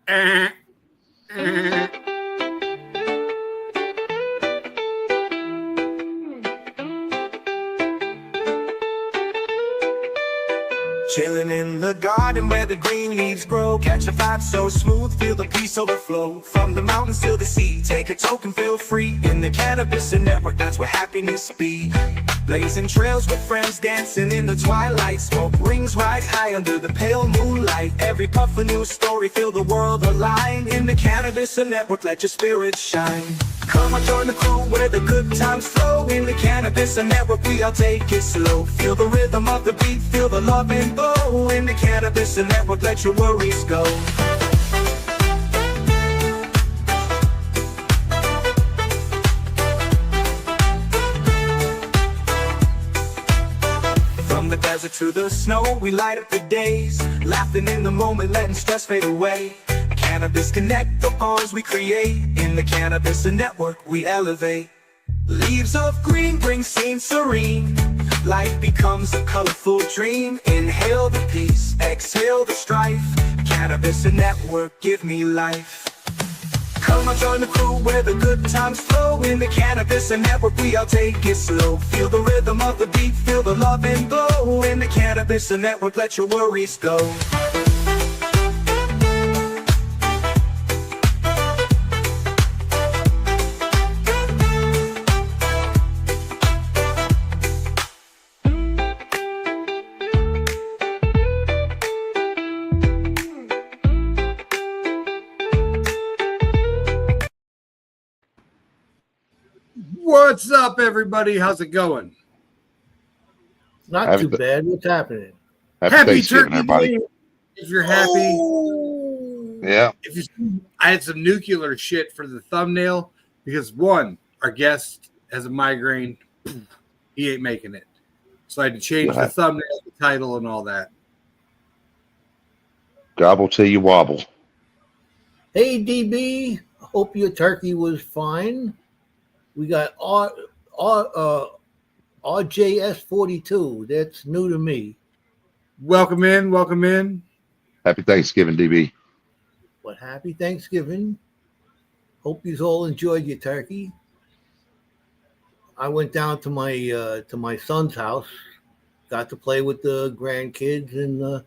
Eh, eh. Chilling in the garden where the green leaves grow. Catch a vibe so smooth, feel the peace overflow. From the mountains to the sea, take a token, feel free. In the cannabis and network, that's where happiness be. Blazing trails with friends, dancing in the twilight. Smoke rings right high under the pale moonlight. Every puff a new story, feel the world align. In the cannabis and network, let your spirit shine. Come on, join the crew where the good times flow. In the cannabis and network, we all take it slow. Feel the rhythm of the beat, feel the love and glow. In the cannabis and network, let your worries go. From the desert to the snow, we light up the days. Laughing in the moment, letting stress fade away. Cannabis connect the bonds we create. In the cannabis and network, we elevate. Leaves of green bring scenes serene. Life becomes a colorful dream. Inhale the peace, exhale the strife. Cannabis and network, give me life. Come on, join the crew where the good times flow. In the cannabis and network, we all take it slow. Feel the rhythm of the beat, feel the love and glow. In the cannabis and network, let your worries go. What's up, everybody? How's it going? Not too bad. What's happening? Happy Thanksgiving, Turkey everybody. Day. If you're happy, Yeah. if you, I had some nuclear shit for the thumbnail because one, our guest has a migraine. He ain't making it, so I had to change the thumbnail, the title, and all that. Gobble till you wobble. Hey, DB. Hope your turkey was fine. We got RJS42. That's new to me. Welcome in, welcome in. Happy Thanksgiving, DB. But happy Thanksgiving. Hope you all enjoyed your turkey. I went down to my son's house. Got to play with the grandkids and the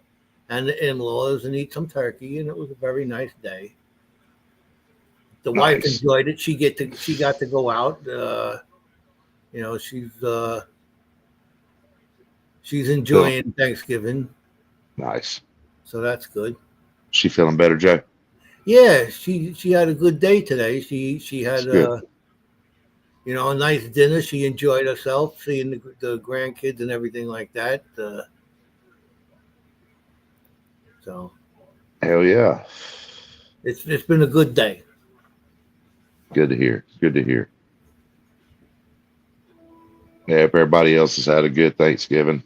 in-laws and eat some turkey, and it was a very nice day. The wife enjoyed it. She got to go out. She's enjoying Thanksgiving. Nice. So that's good. She feeling better, Joe? Yeah, she had a good day today. She had a nice dinner. She enjoyed herself, seeing the grandkids and everything like that. So hell yeah. It's been a good day. Good to hear. Good to hear. Yeah, if everybody else has had a good Thanksgiving,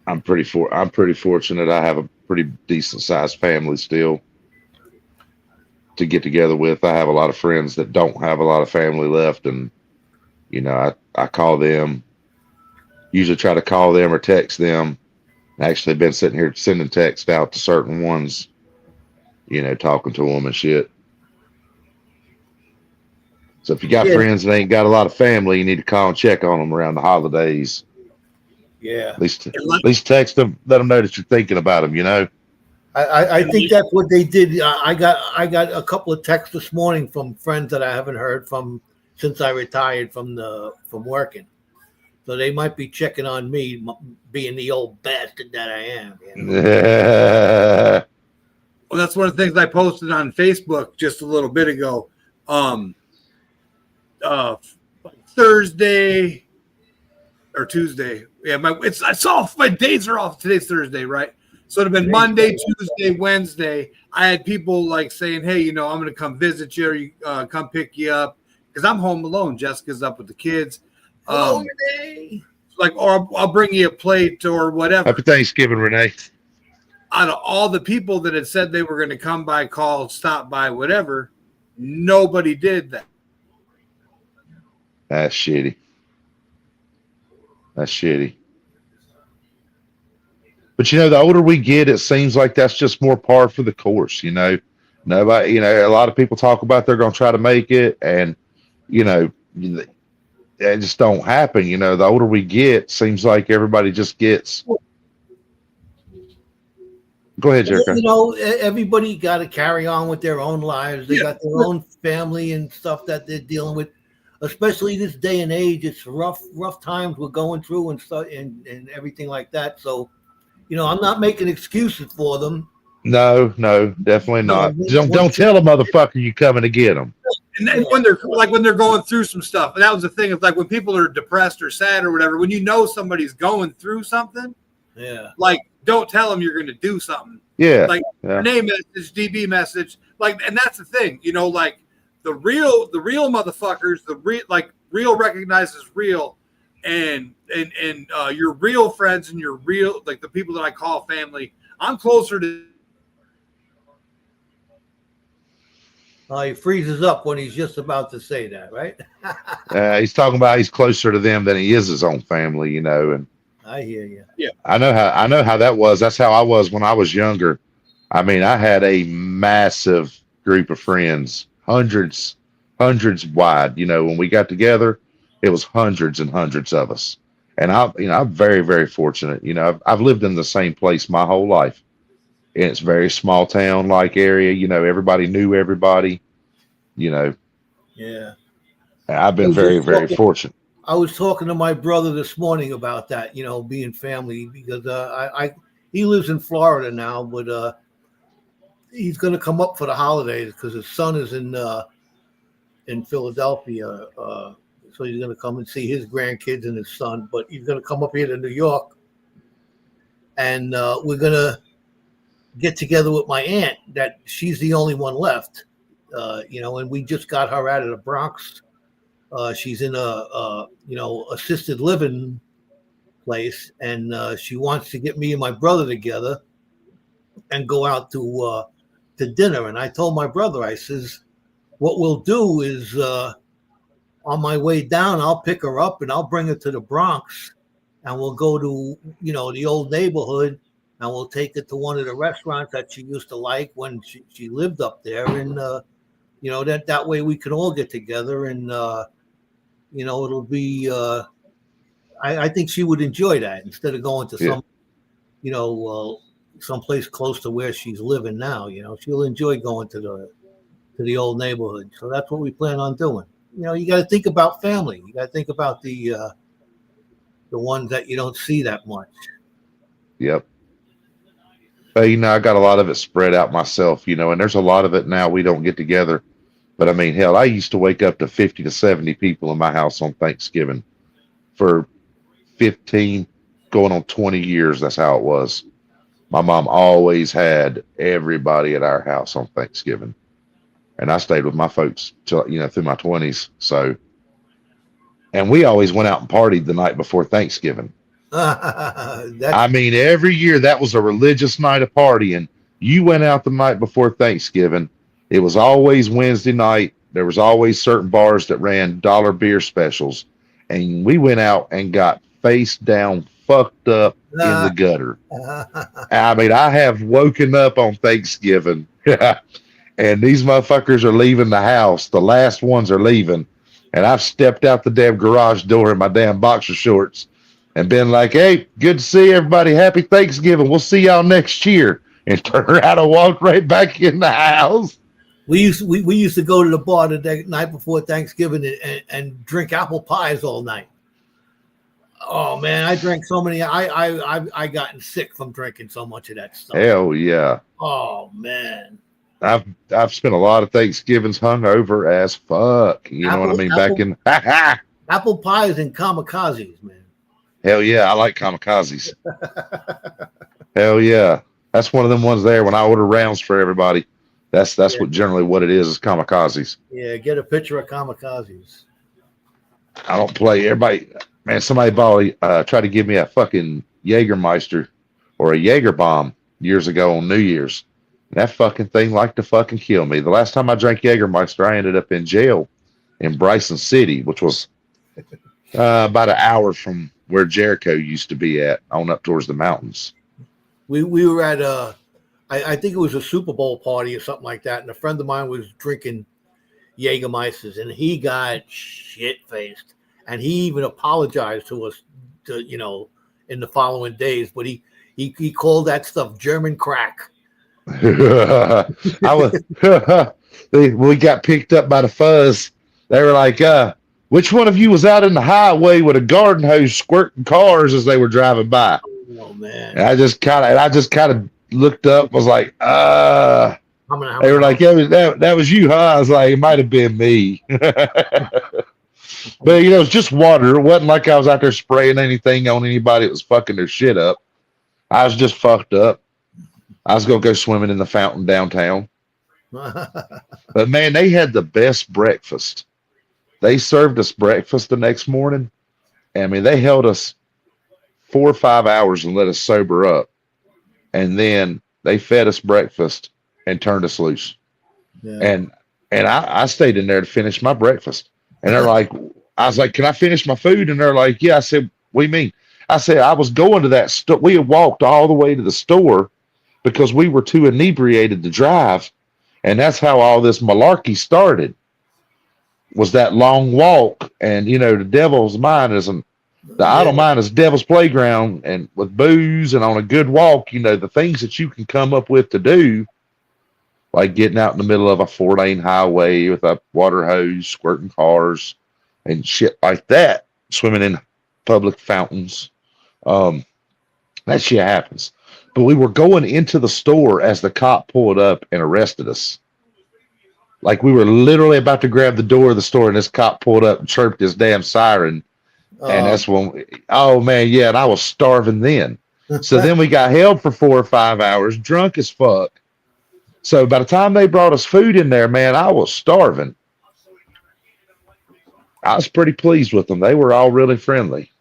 I'm pretty fortunate. I have a pretty decent sized family still to get together with. I have a lot of friends that don't have a lot of family left, and I call them. Usually try to call them or text them. Actually been sitting here sending text out to certain ones, talking to them and shit. So if you got friends that ain't got a lot of family, you need to call and check on them around the holidays. Yeah. At least text them, let them know that you're thinking about them, I think that's what they did. I got a couple of texts this morning from friends that I haven't heard from since I retired from working. So they might be checking on me, being the old bastard that I am. Well, that's one of the things I posted on Facebook just a little bit ago. Thursday or Tuesday. Yeah, I saw my days are off. Today's Thursday, right? So it'd have been Monday, Tuesday, Wednesday. I had people like saying, "Hey, I'm going to come visit you, or come pick you up," because I'm home alone. Jessica's up with the kids. Hello, Renee. Like, or I'll bring you a plate or whatever. Happy Thanksgiving, Renee. Out of all the people that had said they were going to come by, call, stop by, whatever, nobody did that. That's shitty. But the older we get, it seems like that's just more par for the course. Nobody, a lot of people talk about they're going to try to make it, and it just don't happen. The older we get, seems like everybody just gets. Go ahead, Jericho. Everybody got to carry on with their own lives. They got their own family and stuff that they're dealing with. Especially this day and age, it's rough times we're going through and stuff and everything like that. So, I'm not making excuses for them. No, definitely not. Don't tell a motherfucker you coming to get them. And then when they're going through some stuff, and that was the thing. It's like when people are depressed or sad or whatever. When somebody's going through something, don't tell them you're going to do something. Yeah, name message, DB message, and that's the thing. The real motherfuckers, real recognizes real, and your real friends and your real the people that I call family. I'm closer to. He freezes up when he's just about to say that, right? He's talking about he's closer to them than he is his own family, and I hear you. Yeah, I know how that was. That's how I was when I was younger. I mean, I had a massive group of friends, hundreds wide. When we got together, it was hundreds and hundreds of us. And I'm very, very fortunate. I've lived in the same place my whole life. And it's a very small town like area. Everybody knew everybody. Yeah. I've been very, very fortunate. I was talking to my brother this morning about that, being family, because he lives in Florida now, but he's going to come up for the holidays because his son is in Philadelphia. So he's going to come and see his grandkids and his son, but he's going to come up here to New York, and we're going to get together with my aunt. That she's the only one left, and we just got her out of the Bronx. She's in a assisted living place, and she wants to get me and my brother together and go out to dinner. And I told my brother, I says, what we'll do is on my way down, I'll pick her up and I'll bring her to the Bronx, and we'll go to the old neighborhood, and we'll take her to one of the restaurants that she used to like when she lived up there, and that way we can all get together, and it'll be I think she would enjoy that instead of going to some someplace close to where she's living now. She'll enjoy going to the old neighborhood. So that's what we plan on doing. You got to think about family. You got to think about the ones that you don't see that much. Yep. But I got a lot of it spread out myself, and there's a lot of it now we don't get together. But I mean, hell, I used to wake up to 50 to 70 people in my house on Thanksgiving for 15, going on 20 years. That's how it was. My mom always had everybody at our house on Thanksgiving. And I stayed with my folks till, through my 20s. So, and we always went out and partied the night before Thanksgiving. I mean, every year that was a religious night of partying. You went out the night before Thanksgiving. It was always Wednesday night. There was always certain bars that ran dollar beer specials. And we went out and got face down, fucked up in the gutter. I mean, I have woken up on Thanksgiving and these motherfuckers are leaving the house. The last ones are leaving. And I've stepped out the damn garage door in my damn boxer shorts and been like, hey, good to see everybody. Happy Thanksgiving. We'll see y'all next year. And turn around and walk right back in the house. We used to go to the bar the night before Thanksgiving and drink apple pies all night. Oh man, I drank so many. I gotten sick from drinking so much of that stuff. Hell yeah. Oh man. I've spent a lot of Thanksgivings hungover as fuck. You know what I mean? Back in apple pies and kamikazes, man. Hell yeah, I like kamikazes. Hell yeah. That's one of them ones there when I order rounds for everybody. That's what generally what it is kamikazes. Yeah, get a picture of kamikazes. I don't play. Everybody, man, somebody tried to give me a fucking Jägermeister or a Jaeger bomb years ago on New Year's. And that fucking thing liked to fucking kill me. The last time I drank Jägermeister, I ended up in jail in Bryson City, which was about an hour from where Jericho used to be at, on up towards the mountains. we were at I think it was a Super Bowl party or something like that, and a friend of mine was drinking Jägermeisters, and he got shit faced, and he even apologized to us, in the following days. But he called that stuff German crack. I was we got picked up by the fuzz. They were like, which one of you was out in the highway with a garden hose squirting cars as they were driving by? Oh man! And I just kind of looked up. Was like, they were like, that was you, huh? I was like, it might have been me. But it's just water. It wasn't like I was out there spraying anything on anybody that was fucking their shit up. I was just fucked up. I was gonna go swimming in the fountain downtown. But man, they had the best breakfast. They served us breakfast the next morning. I mean, they held us 4 or 5 hours and let us sober up. And then they fed us breakfast and turned us loose. Yeah. And I stayed in there to finish my breakfast. And they're like, I was like, can I finish my food? And they're like, yeah. I said, what do you mean? I said, I was going to that store. We had walked all the way to the store because we were too inebriated to drive. And that's how all this malarkey started, was that long walk. And, the devil's mind isn't, the idle mind is devil's playground. And with booze and on a good walk, the things that you can come up with to do, like getting out in the middle of a 4-lane highway with a water hose, squirting cars and shit like that, swimming in public fountains. That shit happens. But we were going into the store as the cop pulled up and arrested us. Like we were literally about to grab the door of the store and this cop pulled up and chirped his damn siren. And that's when, oh man, yeah, and I was starving then. So then we got held for 4 or 5 hours, drunk as fuck. So by the time they brought us food in there, man, I was starving. I was pretty pleased with them. They were all really friendly.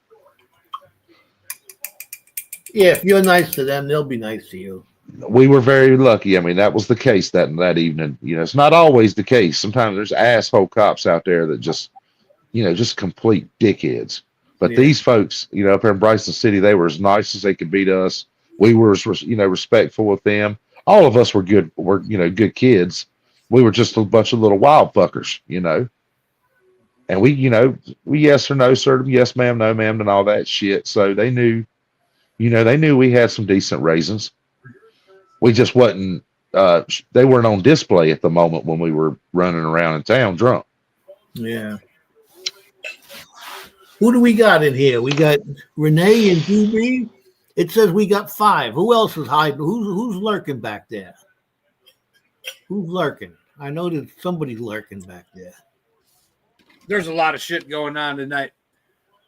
Yeah, if you're nice to them, they'll be nice to you. We were very lucky. I mean, that was the case that evening. It's not always the case. Sometimes there's asshole cops out there that just complete dickheads. But these folks, up here in Bryson City, they were as nice as they could be to us. We were, respectful with them. All of us were good. Good kids. We were just a bunch of little wild fuckers, And we yes or no, sir, yes ma'am, no ma'am, and all that shit. So they knew, we had some decent raisins. We just wasn't. They weren't on display at the moment when we were running around in town drunk. Yeah. Who do we got in here? We got Renee and DB. It says we got 5. Who else is hiding? Who's lurking back there? Who's lurking? I know that somebody's lurking back there. There's a lot of shit going on tonight.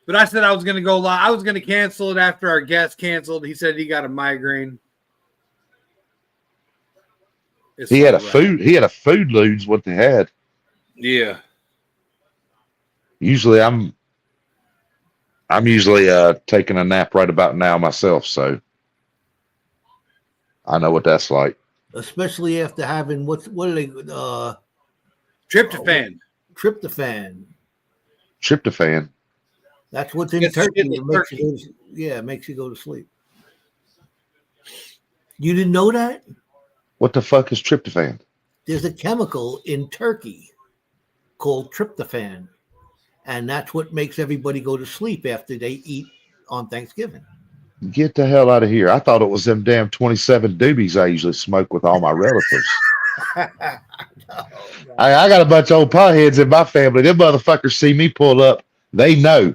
But I said I was going to go live. I was going to cancel it after our guest canceled. He said he got a migraine. He had a food lose what they had. Yeah. Usually I'm usually taking a nap right about now myself, so I know what that's like. Especially after having what are they tryptophan. Tryptophan. That's what's in turkey. It makes you go to sleep. You didn't know that? What the fuck is tryptophan? There's a chemical in turkey called tryptophan. And that's what makes everybody go to sleep after they eat on Thanksgiving. Get the hell out of here. I thought it was them damn 27 doobies I usually smoke with all my relatives. No. I got a bunch of old potheads in my family. Them motherfuckers see me pull up. They know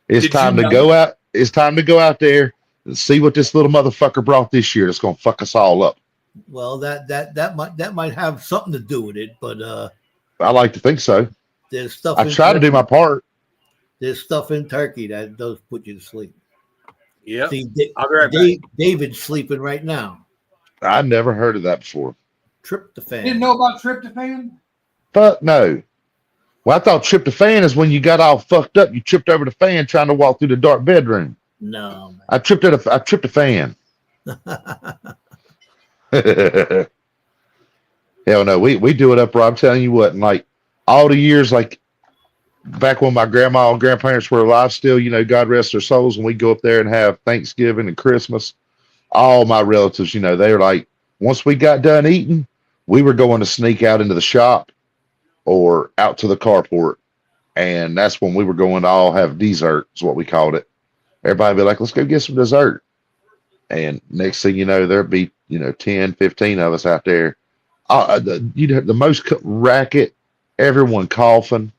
it's time to go out. It's time to go out there and see what this little motherfucker brought this year. That's going to fuck us all up. Well, that might have something to do with it, but I like to think so. There's stuff. I try to do my part. There's stuff in turkey that does put you to sleep. Yeah. I'll be right back. David's sleeping right now. I never heard of that before. Tryptophan. Didn't know about tryptophan? Fuck no. Well, I thought tryptophan is when you got all fucked up. You tripped over the fan trying to walk through the dark bedroom. No. Man. I tripped a fan. Hell no. We do it up, Rob. I'm telling you what. And like all the years, like back when my grandma and grandparents were alive still, God rest their souls, and we go up there and have Thanksgiving and Christmas. all my relatives, they were like, once we got done eating, we were going to sneak out into the shop or out to the carport. And that's when we were going to all have dessert, is what we called it. Everybody would be like, let's go get some dessert. And next thing you know, there'd be, 10, 15 of us out there. The most racket, everyone coughing,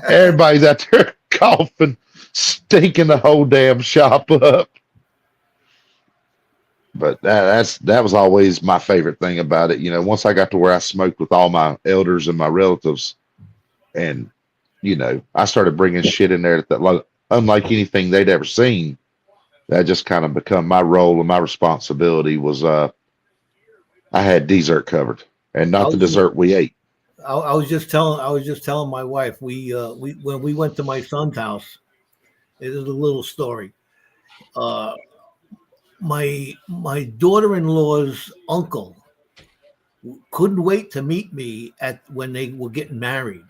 everybody's out there coughing, stinking the whole damn shop up. But that was always my favorite thing about it. Once I got to where I smoked with all my elders and my relatives, and I started bringing shit in there that unlike anything they'd ever seen. That just kind of become my role and my responsibility was I had dessert covered, and not the dessert we ate. I was just telling my wife we when we went to my son's house. It is a little story. My daughter-in-law's uncle couldn't wait to meet me when they were getting married,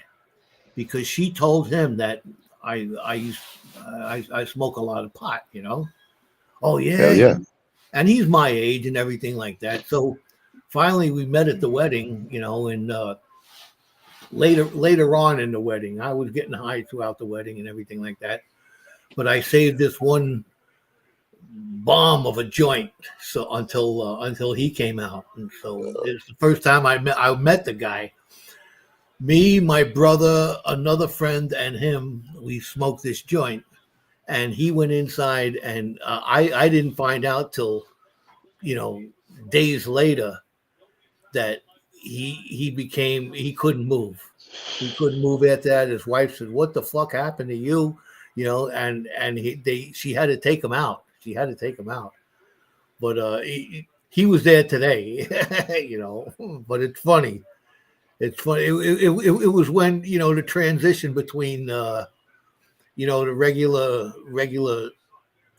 because she told him that I smoke a lot of pot, Oh yeah. Hell yeah. And he's my age and everything like that. So finally we met at the wedding, and later on in the wedding, I was getting high throughout the wedding and everything like that. But I saved this one bomb of a joint until he came out. And so it's the first time I met the guy. Me, my brother, another friend, and him, we smoked this joint. And he went inside, and I didn't find out till, days later that he couldn't move. He couldn't move after that. His wife said, "What the fuck happened to you?" And she had to take him out. She had to take him out. But he was there today, But it's funny. It's funny. It was when, the transition between the regular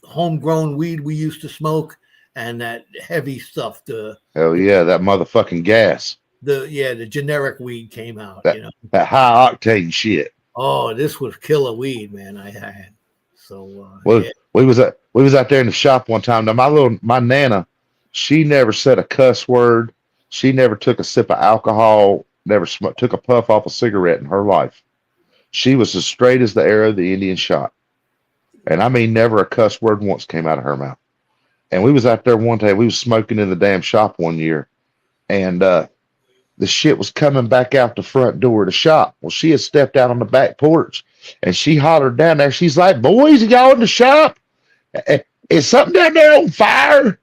homegrown weed we used to smoke and that heavy stuff. Hell yeah, that motherfucking gas. The generic weed came out. That high octane shit. Oh, this was killer weed, man. I had. So we was out there in the shop one time. Now my nana, she never said a cuss word. She never took a sip of alcohol. Never took a puff off a cigarette in her life. She was as straight as the arrow the Indian shot. And I mean, never a cuss word once came out of her mouth. And we was out there one day, we was smoking in the damn shop one year, and the shit was coming back out the front door of the shop. Well, she had stepped out on the back porch, and she hollered down there. She's like, "Boys, y'all in the shop? Is something down there on fire?"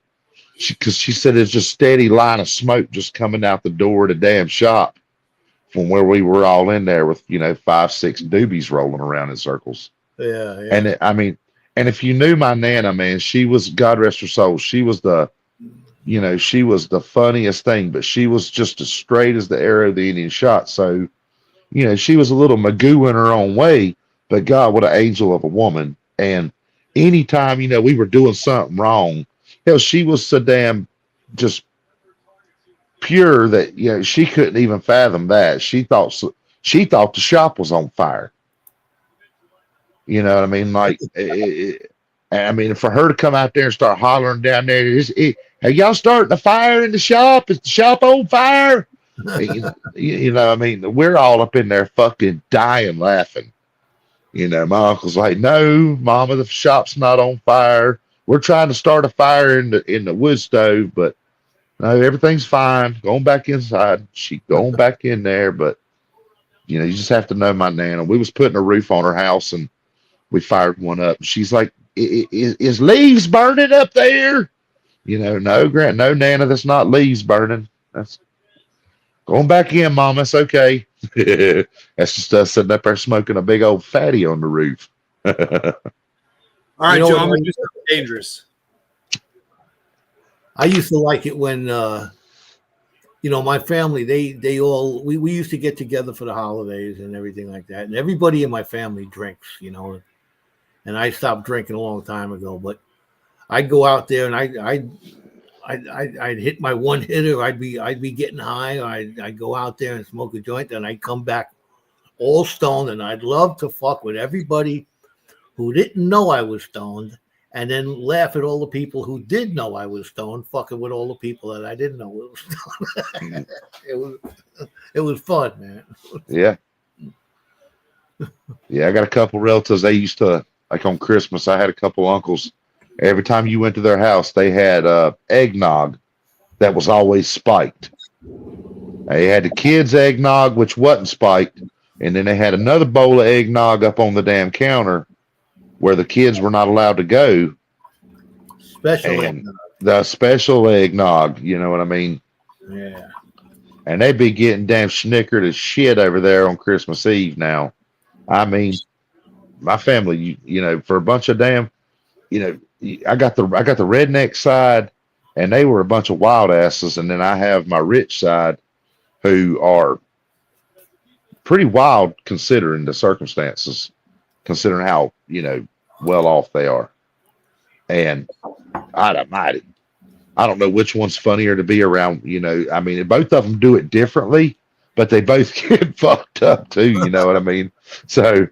Because she said it's just steady line of smoke just coming out the door of the damn shop from where we were all in there with, 5, 6 doobies rolling around in circles. Yeah. And if you knew my Nana, man, she was, God rest her soul, she was she was the funniest thing, but she was just as straight as the arrow the Indian shot. So, she was a little magoo in her own way, but God, what an angel of a woman. And anytime, we were doing something wrong, hell, she was so damn just pure that, she couldn't even fathom that. She thought the shop was on fire. You know what I mean? Like, for her to come out there and start hollering down there, "Hey, y'all starting a fire in the shop? Is the shop on fire?" We're all up in there fucking dying laughing. My uncle's like, "No, Mama, the shop's not on fire. We're trying to start a fire in the wood stove, but no, everything's fine. Going back inside." She going back in there, but you just have to know my Nana. We was putting a roof on her house, and we fired one up. She's like, "Is leaves burning up there?" No, Grant, no, Nana, that's not leaves burning. That's going back in, Mom. That's okay. That's just us sitting up there smoking a big old fatty on the roof. All right, Joe, I'm gonna do something dangerous. I used to like it when, my family, we used to get together for the holidays and everything like that. And everybody in my family drinks, and I stopped drinking a long time ago, but I'd go out there and I'd hit my one hitter. I'd be getting high. I'd go out there and smoke a joint, and I'd come back all stoned, and I'd love to fuck with everybody who didn't know I was stoned and then laugh at all the people who did know I was stoned, fucking with all the people that I didn't know was stoned. it was fun, man. Yeah. Yeah, I got a couple relatives. They used to, like on Christmas, I had a couple uncles. Every time you went to their house, they had eggnog that was always spiked. They had the kids' eggnog, which wasn't spiked, and then they had another bowl of eggnog up on the damn counter where the kids were not allowed to go. Special And eggnog. the special eggnog, you know what I mean? Yeah. And they'd be getting damn snickered as shit over there on Christmas Eve now. I mean, my family, you know, for a bunch of damn, you know, I got the redneck side, and they were a bunch of wild asses, and then I have my rich side, who are pretty wild considering the circumstances, considering how, you know, well off they are. And I don't know which one's funnier to be around. You know, I mean, both of them do it differently, but they both get fucked up too. You know what I mean? So,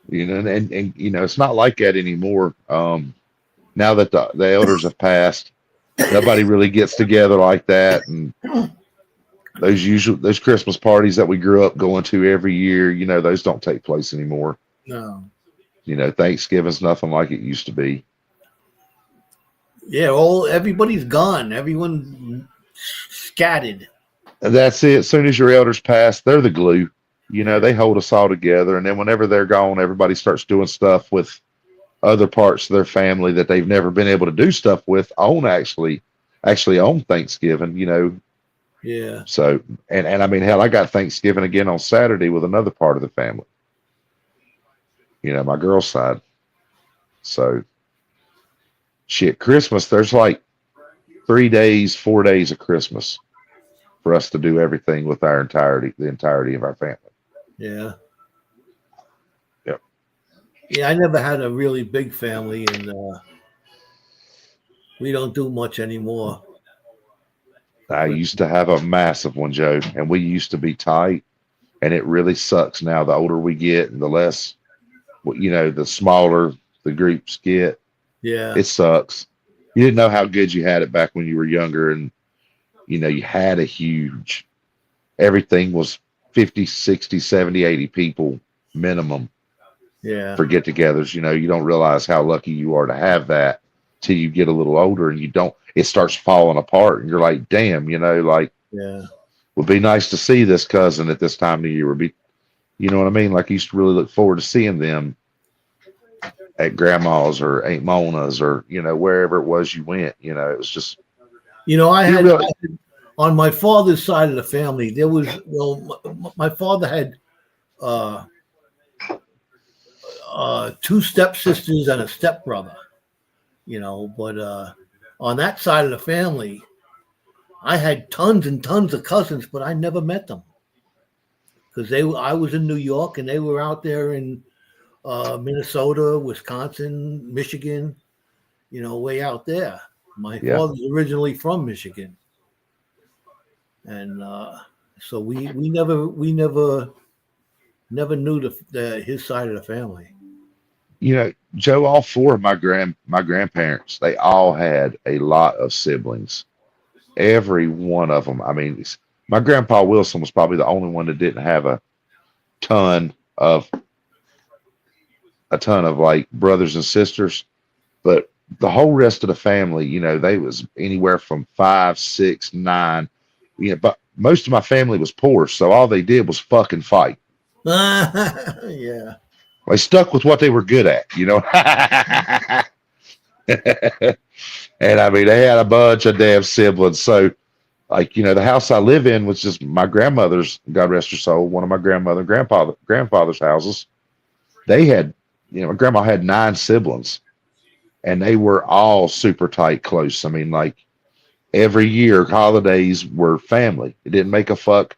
you know, and you know, it's not like that anymore. Now that the elders have passed, nobody really gets together like that. And those Christmas parties that we grew up going to every year, you know, those don't take place anymore. No. You know, Thanksgiving's nothing like it used to be. Yeah, everybody's gone. Everyone scattered. And that's it. As soon as your elders pass, they're the glue. You know, they hold us all together. And then whenever they're gone, everybody starts doing stuff with other parts of their family that they've never been able to do stuff with on actually on Thanksgiving, you know. Yeah. So, and I mean, hell, I got Thanksgiving again on Saturday with another part of the family. You know, my girl's side. So, shit, Christmas, there's like 4 days of Christmas for us to do everything with the entirety of our family. Yeah. Yep. Yeah, I never had a really big family, and we don't do much anymore. I used to have a massive one, Joe, and we used to be tight, and it really sucks now. The older we get and the less, you know, the smaller the groups get. Yeah. It sucks. You didn't know how good you had it back when you were younger, and, you know, you had a huge, everything was 50, 60, 70, 80 people minimum. Yeah. For get-togethers. You know, you don't realize how lucky you are to have that till you get a little older, and it starts falling apart, and you're like, damn, you know, like, yeah, would be nice to see this cousin at this time of year. You know what I mean? Like, I used to really look forward to seeing them at grandma's or Aunt Mona's or, you know, wherever it was you went. You know, it was just, you know, on my father's side of the family, there was, well, my father had two stepsisters and a stepbrother, you know, but on that side of the family, I had tons and tons of cousins, but I never met them because I was in New York and they were out there in Minnesota, Wisconsin, Michigan, you know, way out there. My father's originally from Michigan, and so we never knew his side of the family. You know, Joe, all four of my grandparents, they all had a lot of siblings. Every one of them. I mean, my grandpa Wilson was probably the only one that didn't have a ton of like brothers and sisters, but the whole rest of the family, you know, they was anywhere from 5, 6, 9. You know, but most of my family was poor, so all they did was fucking fight. Yeah. They stuck with what they were good at, you know. And I mean, they had a bunch of damn siblings. So, like, you know, the house I live in was just my grandmother's, God rest her soul, one of my grandfather's houses. They had, you know, my grandma had 9 siblings, and they were all super tight, close. I mean, like, every year, holidays were family. It didn't make a fuck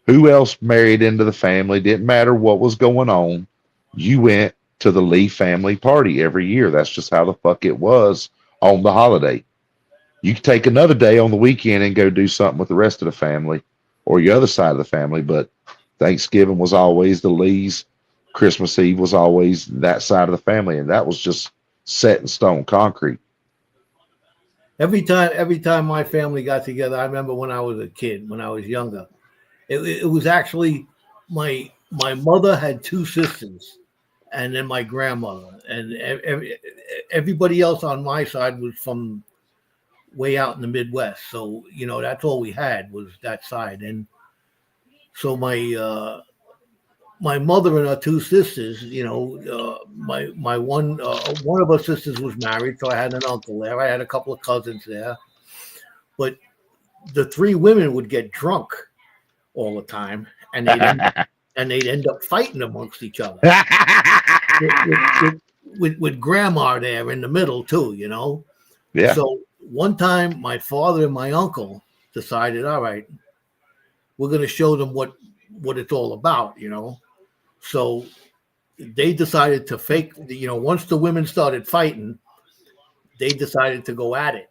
who else married into the family. Didn't matter what was going on. You went to the Lee family party every year. That's just how the fuck it was on the holiday. You could take another day on the weekend and go do something with the rest of the family or your other side of the family, but Thanksgiving was always the Lees. Christmas Eve was always that side of the family, and that was just set in stone concrete. Every time my family got together, I remember when I was a kid, when I was younger, it was actually my mother had two sisters, and then my grandmother, and everybody else on my side was from way out in the Midwest. So that's all we had was that side, and so my mother and her two sisters, my one of her sisters was married, so I had an uncle there. I had a couple of cousins there, but the three women would get drunk all the time, and they'd end up fighting amongst each other with grandma there in the middle too. Yeah. So one time, my father and my uncle decided, all right, we're going to show them what it's all about. So they decided to fake, once the women started fighting, they decided to go at it.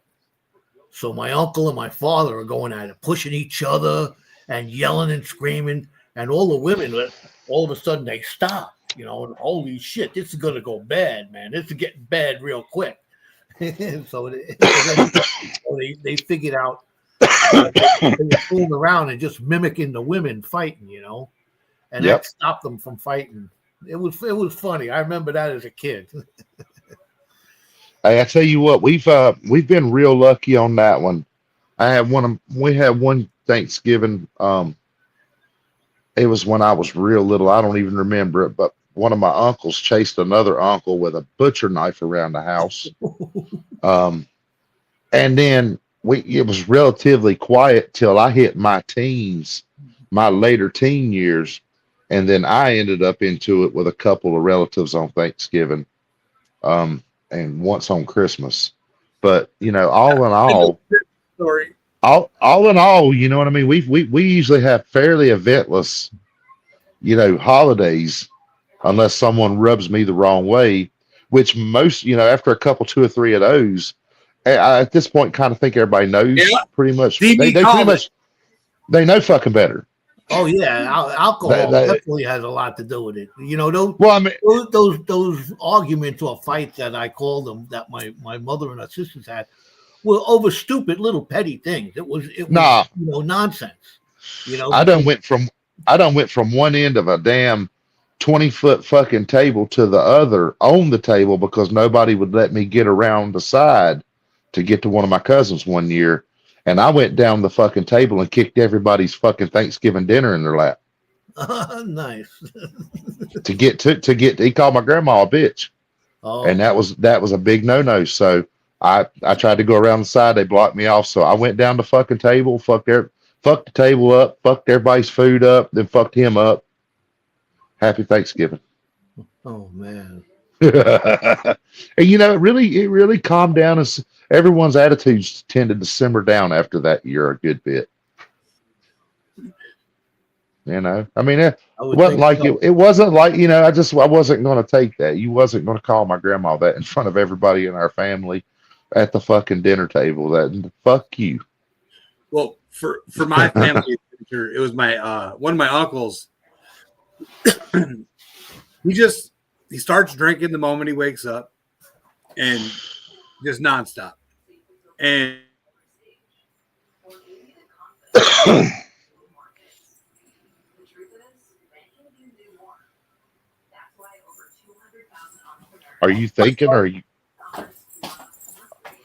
So my uncle and my father are going at it, pushing each other and yelling and screaming. And all the women, all of a sudden, they stop, and holy shit, this is going to go bad, man. This is getting bad real quick. So they figured out they were fooling around and just mimicking the women fighting, and that stopped them from fighting. It was funny. I remember that as a kid. Hey, I tell you what, we've been real lucky on that one. We had one Thanksgiving. It was when I was real little. I don't even remember it, but one of my uncles chased another uncle with a butcher knife around the house. And then it was relatively quiet till I hit my teens, my later teen years. And then I ended up into it with a couple of relatives on Thanksgiving, and once on Christmas. But all in all, Story. all in all, you know what I mean. We usually have fairly eventless, holidays, unless someone rubs me the wrong way. Which most, after a couple, 2 or 3 of those, I at this point kind of think everybody knows pretty much. They pretty much they know fucking better. Oh yeah, alcohol definitely has a lot to do with it. Those, well, I mean, those arguments or fights that I call them, that my mother and her sisters had, were over stupid little petty things. It was nonsense. I done went from one end of a damn 20-foot fucking table to the other on the table because nobody would let me get around the side to get to one of my cousins one year. And I went down the fucking table and kicked everybody's fucking Thanksgiving dinner in their lap. Nice. to get, he called my grandma a bitch. Oh. And that was a big no-no. So I tried to go around the side. They blocked me off. So I went down the fucking table, fucked the table up, fucked everybody's food up, then fucked him up. Happy Thanksgiving. Oh man. And it really calmed down, as everyone's attitudes tended to simmer down after that year a good bit. I mean, it wasn't like so. It wasn't like, I wasn't going to take that. You wasn't going to call my grandma that in front of everybody in our family at the fucking dinner table. That fuck you. Well, for my family, it was my one of my uncles. He starts drinking the moment he wakes up, and just nonstop. And are you thinking? Or are you?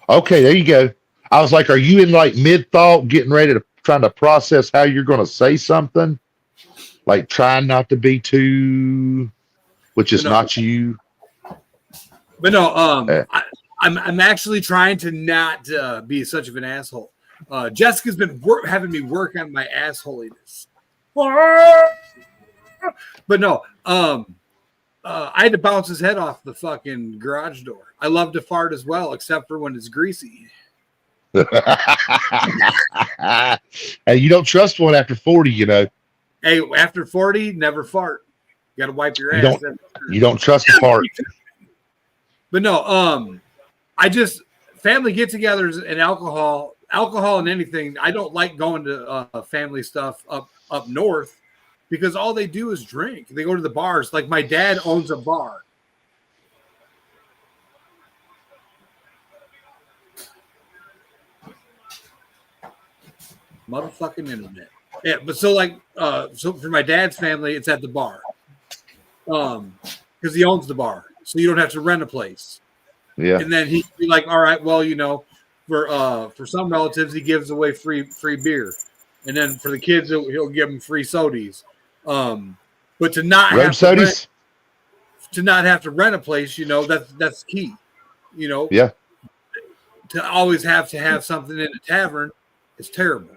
Okay, there you go. I was like, are you in like mid thought, getting ready to trying to process how you're going to say something, like trying not to be too, which is not you. But no, I'm actually trying to not be such of an asshole. Jessica's been having me work on my assholiness. But no, I had to bounce his head off the fucking garage door. I love to fart as well, except for when it's greasy. Hey, you don't trust one after 40, Hey, after 40, never fart. You got to wipe your ass. You don't trust a fart. But no, family get-togethers and alcohol and anything. I don't like going to family stuff up north because all they do is drink. They go to the bars. Like my dad owns a bar. Motherfucking internet. Yeah, but so like so for my dad's family, it's at the bar. Because he owns the bar. So you don't have to rent a place. Yeah. And then he'd be like, all right, well, for some relatives, he gives away free beer. And then for the kids, he'll give them free sodies. But to not Road have to sodies? rent a place, that's key. Yeah. To always have something in a tavern is terrible.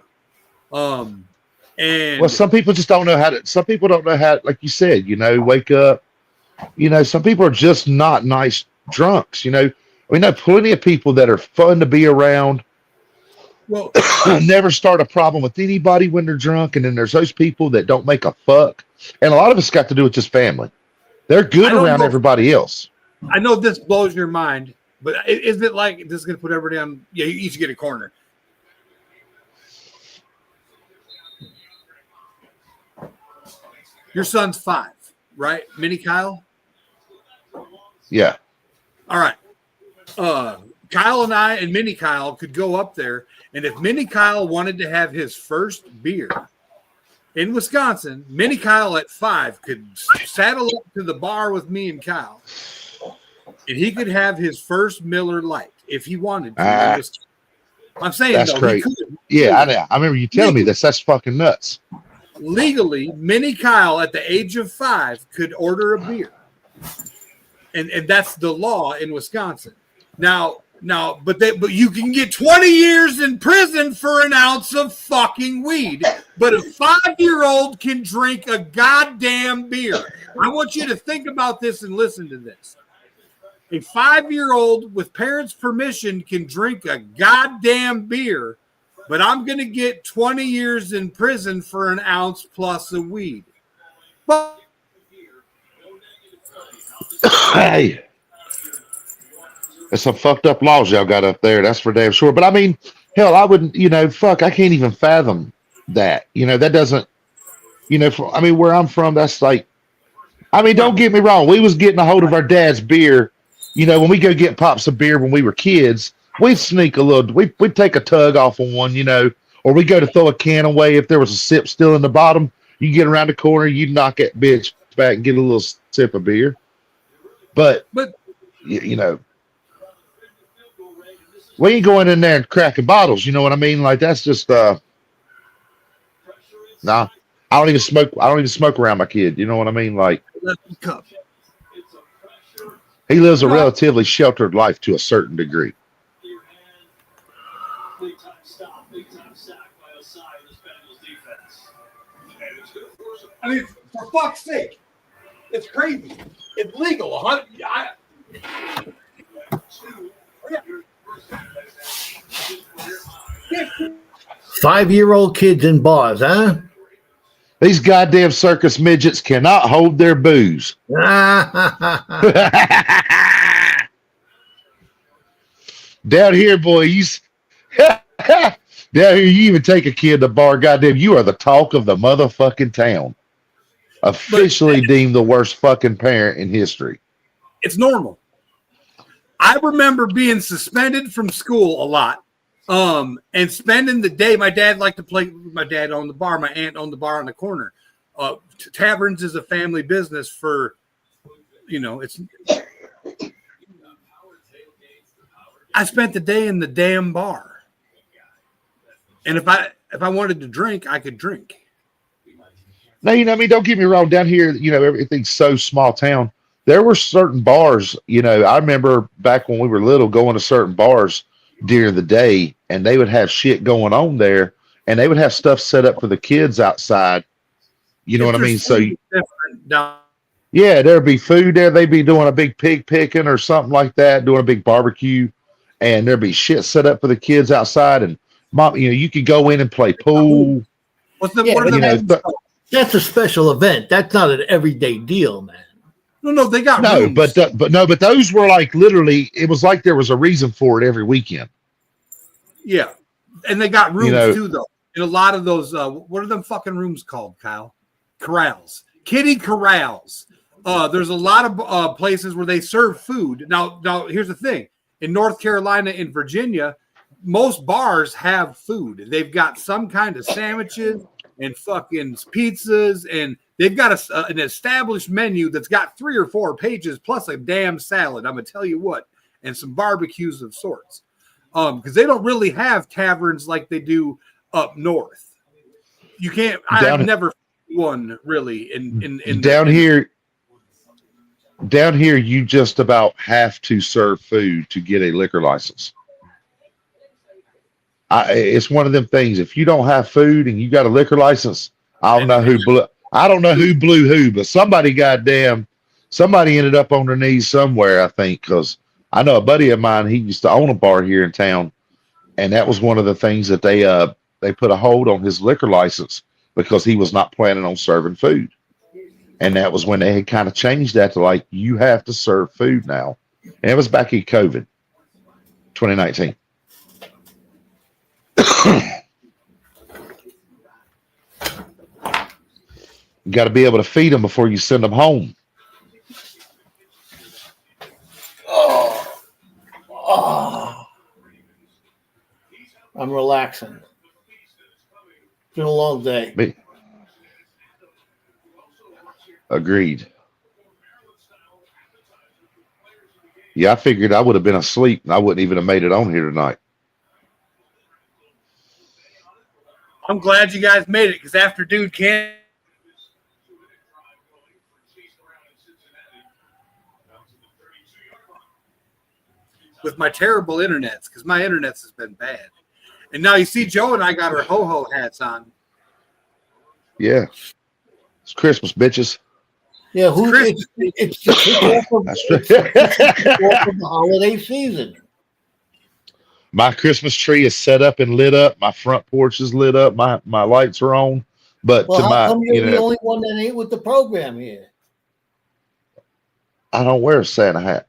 And Well, some people just don't know how to. Some people don't know how, like you said, wake up. Some people are just not nice drunks. We know plenty of people that are fun to be around. well, Never start a problem with anybody when they're drunk, and then there's those people that don't make a fuck. And a lot of it's got to do with just family. They're good around everybody else. I know this blows your mind, but isn't it like this is going to put everybody on? Yeah, you each get a corner. Your son's 5, right? Mini Kyle? Yeah. All right. Kyle and I and Mini Kyle could go up there, and if Mini Kyle wanted to have his first beer in Wisconsin, Mini Kyle at 5 could saddle up to the bar with me and Kyle, and he could have his first Miller Lite if he wanted to. I'm saying that's great. Yeah, I know. I remember you telling me this. That's fucking nuts. Legally, Mini Kyle at the age of 5 could order a beer, and that's the law in Wisconsin. Now, but you can get 20 years in prison for an ounce of fucking weed. But a 5-year-old can drink a goddamn beer. I want you to think about this and listen to this. A 5-year-old with parents' permission can drink a goddamn beer, but I'm going to get 20 years in prison for an ounce plus of weed. But hey. There's some fucked up laws y'all got up there. That's for damn sure. But I mean, hell, I wouldn't, I can't even fathom that. That doesn't, where I'm from, that's like, don't get me wrong. We was getting a hold of our dad's beer. When we go get pops of beer when we were kids, we'd sneak a little, we'd take a tug off of one, or we go to throw a can away. If there was a sip still in the bottom, you get around the corner, you'd knock that bitch back and get a little sip of beer. But we ain't going in there and cracking bottles. You know what I mean? Like that's just nah. I don't even smoke around my kid. You know what I mean? Like he lives a relatively sheltered life to a certain degree. I mean, for fuck's sake, it's crazy. It's legal. 5-year-old kids in bars, huh? These goddamn circus midgets cannot hold their booze. Down here, boys. Down here, you even take a kid to the bar. Goddamn, you are the talk of the motherfucking town. Officially deemed the worst fucking parent in history. It's normal. I remember being suspended from school a lot. And spending the day, my dad liked to play. My dad owned the bar. My aunt owned the bar on the corner. Taverns is a family business for, it's. I spent the day in the damn bar, and if I wanted to drink, I could drink. Now, don't get me wrong. Down here, everything's so small town. There were certain bars. I remember back when we were little, going to certain bars during the day, and they would have shit going on there, and they would have stuff set up for the kids outside. You know what I mean? So yeah, there'd be food there. They'd be doing a big pig picking or something like that, doing a big barbecue, and there'd be shit set up for the kids outside. And mom, you could go in and play pool. What's the that's a special event. That's not an everyday deal, man. No, they got rooms. but those were like literally. It was like there was a reason for it every weekend. Yeah, and they got rooms too, though. In a lot of those, what are them fucking rooms called, Kyle? Corrals, kiddie corrals. There's a lot of places where they serve food. Now, here's the thing: in North Carolina and Virginia, most bars have food. They've got some kind of sandwiches and fucking pizzas, and they've got an established menu that's got 3 or 4 pages plus a damn salad. I'm gonna tell you what, and some barbecues of sorts, because they don't really have taverns like they do up north. You can't. I've never one really in down here. Down here, you just about have to serve food to get a liquor license. It's one of them things. If you don't have food and you got a liquor license, I don't know who blew who, but somebody ended up on their knees somewhere, I think, because I know a buddy of mine, he used to own a bar here in town, and that was one of the things that they put a hold on his liquor license because he was not planning on serving food. And that was when they had kind of changed that to like, you have to serve food now. And it was back in COVID, 2019. You got to be able to feed them before you send them home. I'm relaxing. It's been a long day. Agreed. Yeah, I figured I would have been asleep and I wouldn't even have made it on here tonight. I'm glad you guys made it, because after dude can't. With my terrible internets, because my internets has been bad. And now you see Joe and I got our ho-ho hats on. Yeah. It's Christmas, bitches. Yeah, it's the kickoff of the holiday season. My Christmas tree is set up and lit up. My front porch is lit up. My lights are on. But well, how come you're the only one that ain't with the program here? I don't wear a Santa hat.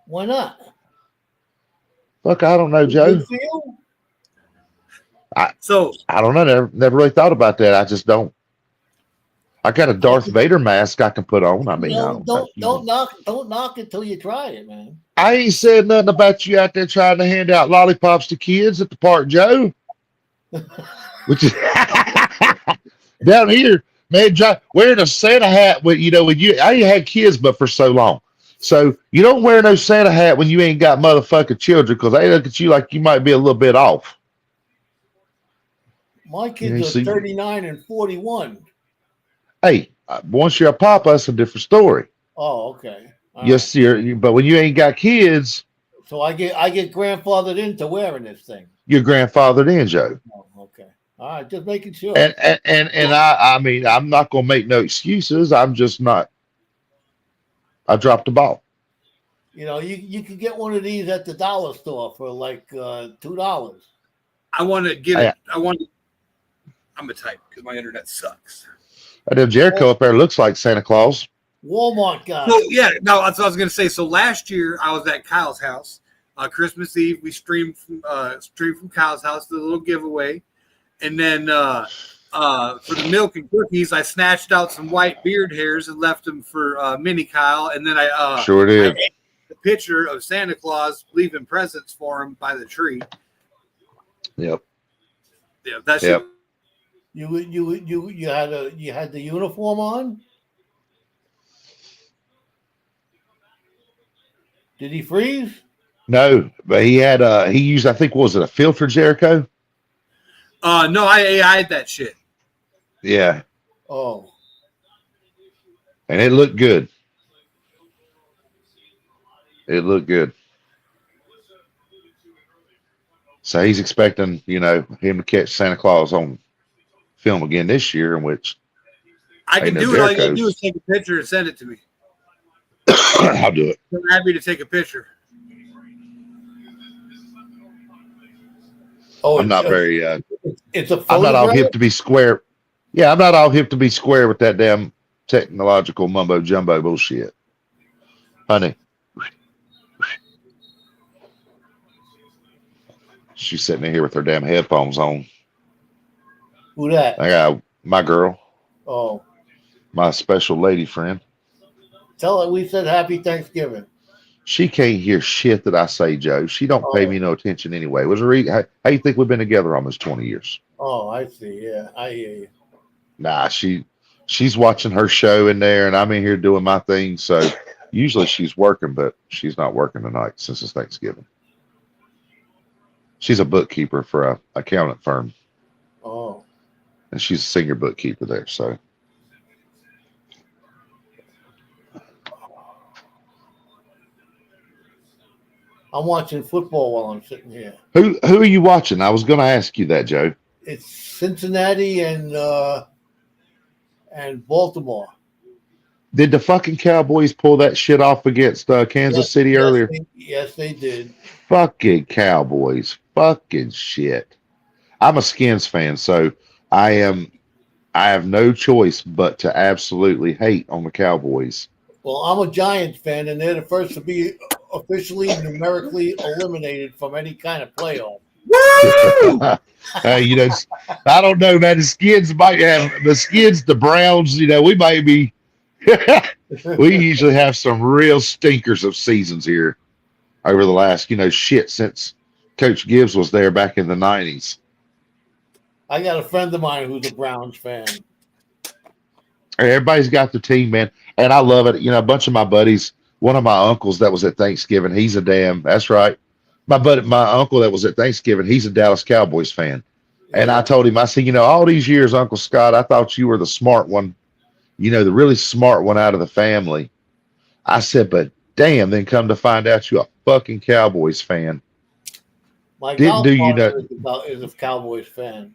Why not? Look, I don't know, Joe. I don't know. Never really thought about that. I just don't. I got a Darth Vader mask I can put on. I mean, don't knock it till you try it, man. I ain't said nothing about you out there trying to hand out lollipops to kids at the park, Joe. Which is down here, man. Wearing a Santa hat when I ain't had kids, but for so long. So you don't wear no Santa hat when you ain't got motherfucking children, because they look at you like you might be a little bit off. My kids are 39 and 41. Hey, once you're a papa, it's a different story. Oh, okay. Yes, but when you ain't got kids, so I get grandfathered into wearing this thing. You're grandfathered in, Joe. Oh, okay. All right, just making sure. And I mean, I'm not gonna make no excuses. I'm just not. I dropped the ball. You can get one of these at the dollar store for like $2. I want to get it. I'm a type because my internet sucks. Jericho up there looks like Santa Claus. Walmart guy. So yeah, no, that's what I was gonna say. So last year I was at Kyle's house. Christmas Eve, we streamed from Kyle's house, did a little giveaway, and then for the milk and cookies, I snatched out some white beard hairs and left them for Mini Kyle, and then I sure did. I ate the picture of Santa Claus leaving presents for him by the tree. Yep. Yeah, that's yep. You had the uniform on? Did he freeze? No, but he used, I think, what was it, a filter, Jericho? No, I had that shit. Yeah. Oh. And it looked good. It looked good. So he's expecting, him to catch Santa Claus on film again this year, in which I can do it. All you gotta do is take a picture and send it to me. I'll do it. I'm happy to take a picture. Oh, I'm not very. It's a. I'm not all hip to be square. Yeah, I'm not all hip to be square with that damn technological mumbo jumbo bullshit, honey. She's sitting in here with her damn headphones on. Who that? I got my girl. Oh. My special lady friend. Tell her we said happy Thanksgiving. She can't hear shit that I say, Joe. She don't pay me Oh, no attention anyway. How you think we've been together almost 20 years? oh, I see. Yeah, I hear you. Nah, she's watching her show in there, and I'm in here doing my thing. So usually she's working, but she's not working tonight since it's Thanksgiving. She's a bookkeeper for a accountant firm, Oh, and she's a senior bookkeeper there. So I'm watching football while I'm sitting here. who are you watching? I was going to ask you that, Joe. It's Cincinnati and Baltimore. Did the fucking Cowboys pull that shit off against Kansas City earlier? Yes, they did. Fucking Cowboys. Fucking shit. I'm a Skins fan, so I have no choice but to absolutely hate on the Cowboys. Well, I'm a Giants fan, and they're the first to be officially numerically eliminated from any kind of playoff. Woo! You know, I don't know, man. The Skins might have the Browns. You know, we might be. We usually have some real stinkers of seasons here over the last, shit since Coach Gibbs was there back in the 90s. I got a friend of mine who's a Browns fan. Everybody's got their team, man, and I love it. A bunch of my buddies, one of my uncles that was at Thanksgiving, that's right. My uncle that was at Thanksgiving, he's a Dallas Cowboys fan. And I told him, I said, all these years, Uncle Scott, I thought you were the smart one, the really smart one out of the family. I said, but damn, then come to find out you're a fucking Cowboys fan. My godfather is a Cowboys fan.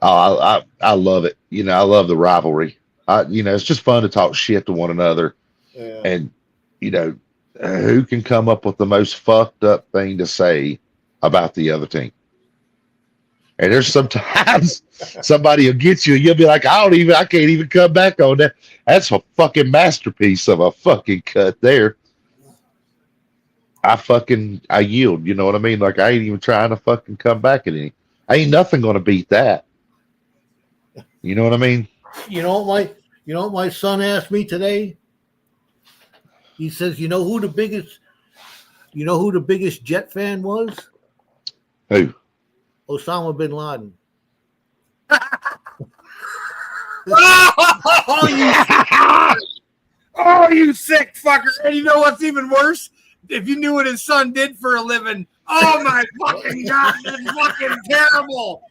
Oh, I love it. I love the rivalry. It's just fun to talk shit to one another. Yeah. And, who can come up with the most fucked up thing to say about the other team? And there's sometimes somebody will get you, and you'll be like, I can't even come back on that. That's a fucking masterpiece of a fucking cut there. I yield, you know what I mean? Like, I ain't even trying to fucking come back at any. Ain't nothing going to beat that. You know what I mean? You know what my son asked me today? He says, you know who the biggest Jet fan was? Who? Osama bin Laden. You sick fucker. And you know what's even worse? If you knew what his son did for a living, oh my fucking God, that's fucking terrible.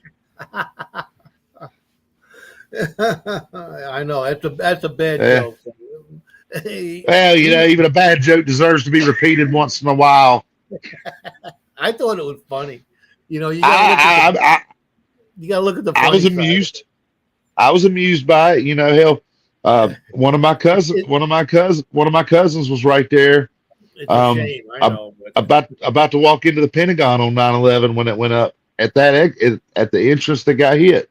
I know that's a bad joke. Well, even a bad joke deserves to be repeated once in a while. I thought it was funny. You gotta look at the. I was amused. Side. I was amused by it. Hell, one of my cousins was right there. It's a shame, I know. About to walk into the Pentagon on 9/11 when it went up at the entrance that got hit.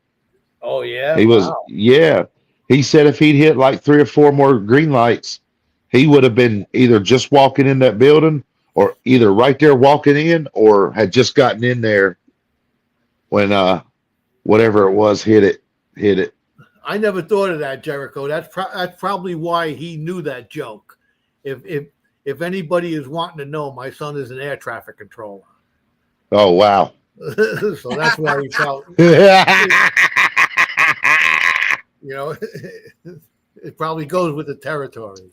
Oh yeah, he was. Yeah, he said if he'd hit like 3 or 4 more green lights, he would have been either just walking in that building, or either right there walking in, or had just gotten in there when whatever it was hit it. I never thought of that, Jericho. That's probably why he knew that joke. If anybody is wanting to know, my son is an air traffic controller. Oh wow! So that's why he felt. It probably goes with the territory.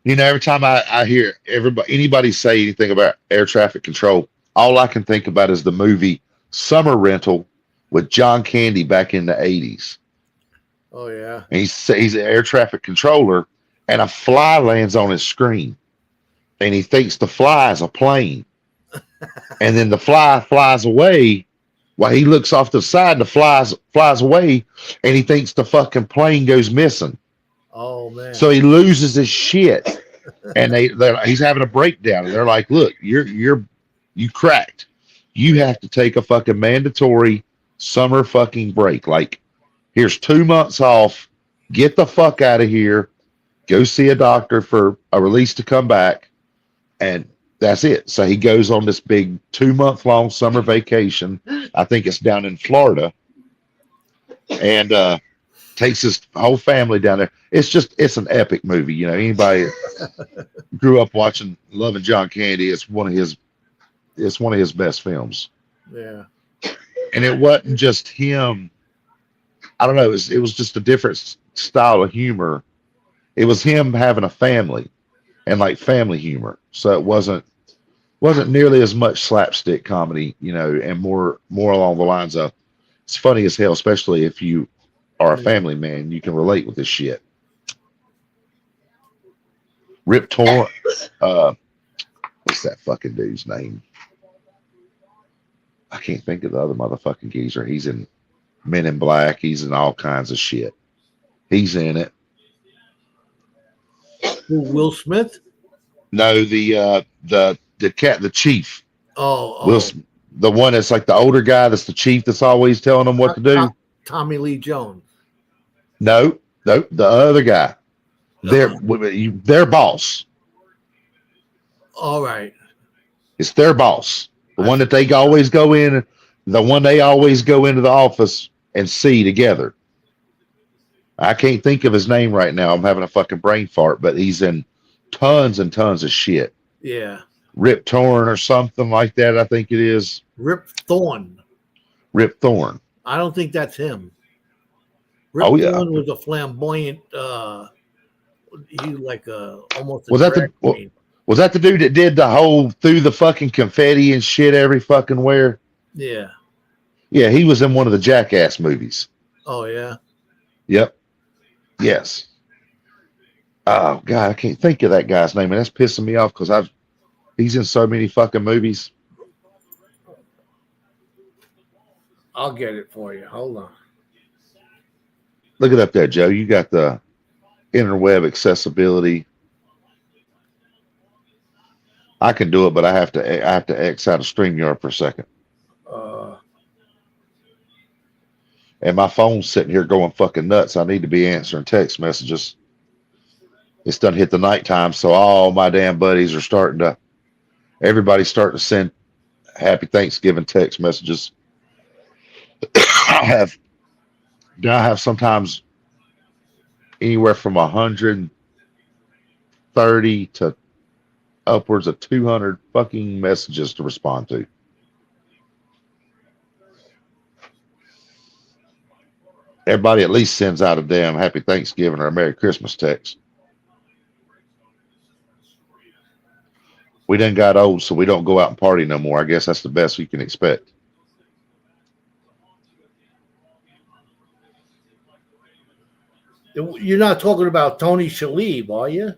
Every time I hear anybody say anything about air traffic control, all I can think about is the movie Summer Rental with John Candy back in the 80s. Oh yeah. And he's an air traffic controller, and a fly lands on his screen, and he thinks the fly is a plane, and then the fly flies away. While he looks off to the side, and the flies away, and he thinks the fucking plane goes missing. Oh man! So he loses his shit, and he's having a breakdown. And they're like, "Look, you cracked. You have to take a fucking mandatory summer fucking break. Like, here's 2 months off. Get the fuck out of here. Go see a doctor for a release to come back, and that's it." So he goes on this big 2-month-long summer vacation. I think it's down in Florida, and takes his whole family down there. It's an epic movie. You know, anybody grew up watching Loving John Candy, it's one of his best films. Yeah. And it wasn't just him. I don't know. It was just a different style of humor. It was him having a family and like family humor. So it wasn't nearly as much slapstick comedy, you know, and more along the lines of it's funny as hell, especially if you are a family man. You can relate with this shit. Rip Torn. What's that fucking dude's name? I can't think of the other motherfucking geezer. He's in Men in Black. He's in all kinds of shit. He's in it. Will Smith? No, the chief. Oh. The one that's like the older guy that's the chief that's always telling them what to do. Tommy Lee Jones. No, the other guy. Their boss. All right. It's their boss. The one that they always go in, the one they always go into the office and see together. I can't think of his name right now. I'm having a fucking brain fart, but he's in tons and tons of shit. Yeah. Rip Torn or something like that, I think it is. Rip Thorn. Rip Thorn. I don't think that's him. Rip Thorn was a flamboyant. He like almost. Was that the dude that did the whole through the fucking confetti and shit every fucking where? Yeah. Yeah, he was in one of the Jackass movies. Oh yeah. Yep. Yes. Oh God, I can't think of that guy's name, and that's pissing me off because he's in so many fucking movies. I'll get it for you. Hold on. Look it up there, Joe. You got the interweb accessibility. I can do it, but I have to X out of StreamYard for a second. And my phone's sitting here going fucking nuts. I need to be answering text messages. It's done hit the nighttime, so all my damn buddies are everybody's starting to send happy Thanksgiving text messages. I have sometimes anywhere from 130 to upwards of 200 fucking messages to respond to. Everybody at least sends out a damn happy Thanksgiving or a Merry Christmas text. We done got old, so we don't go out and party no more. I guess that's the best we can expect. You're not talking about Tony Shalhoub, are you?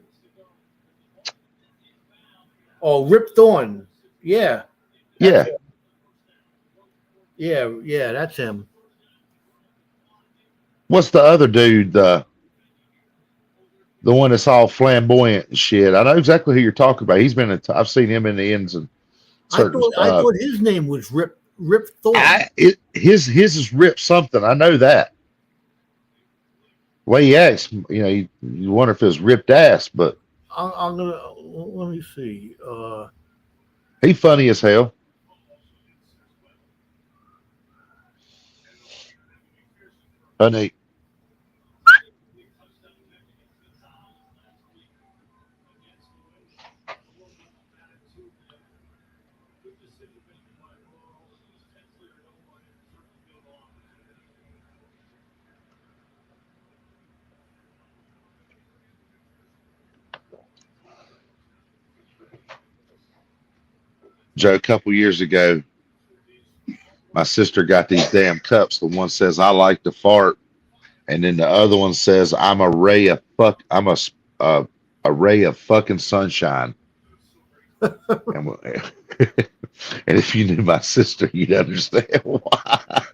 Oh, Rip Thorn. Yeah. Yeah. Yeah, that's him. What's the other dude? The one that's all flamboyant and shit. I know exactly who you're talking about. He's been. I've seen him in the ends and. I thought his name was Rip Thorn. His is Rip something. I know that. The way he acts, you know, you wonder if it was ripped ass, but I'm gonna let me see. He funny as hell. Honey. Joe, a couple years ago, my sister got these damn cups. The one says I like to fart, and then the other one says I'm a ray of fucking sunshine. And if you knew my sister, you'd understand why.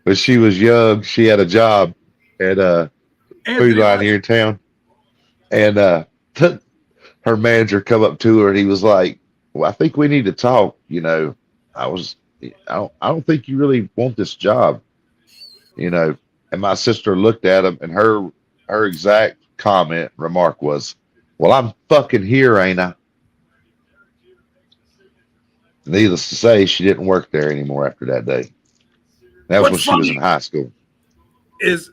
But she was young. She had a job at a food line here in town, and her manager come up to her and he was like, "Well, I think we need to talk. You know, I don't think you really want this job, you know." And my sister looked at him, and her exact remark was, "Well, I'm fucking here, ain't I?" Needless to say, she didn't work there anymore after that day. That was What's when she was in funny high school. is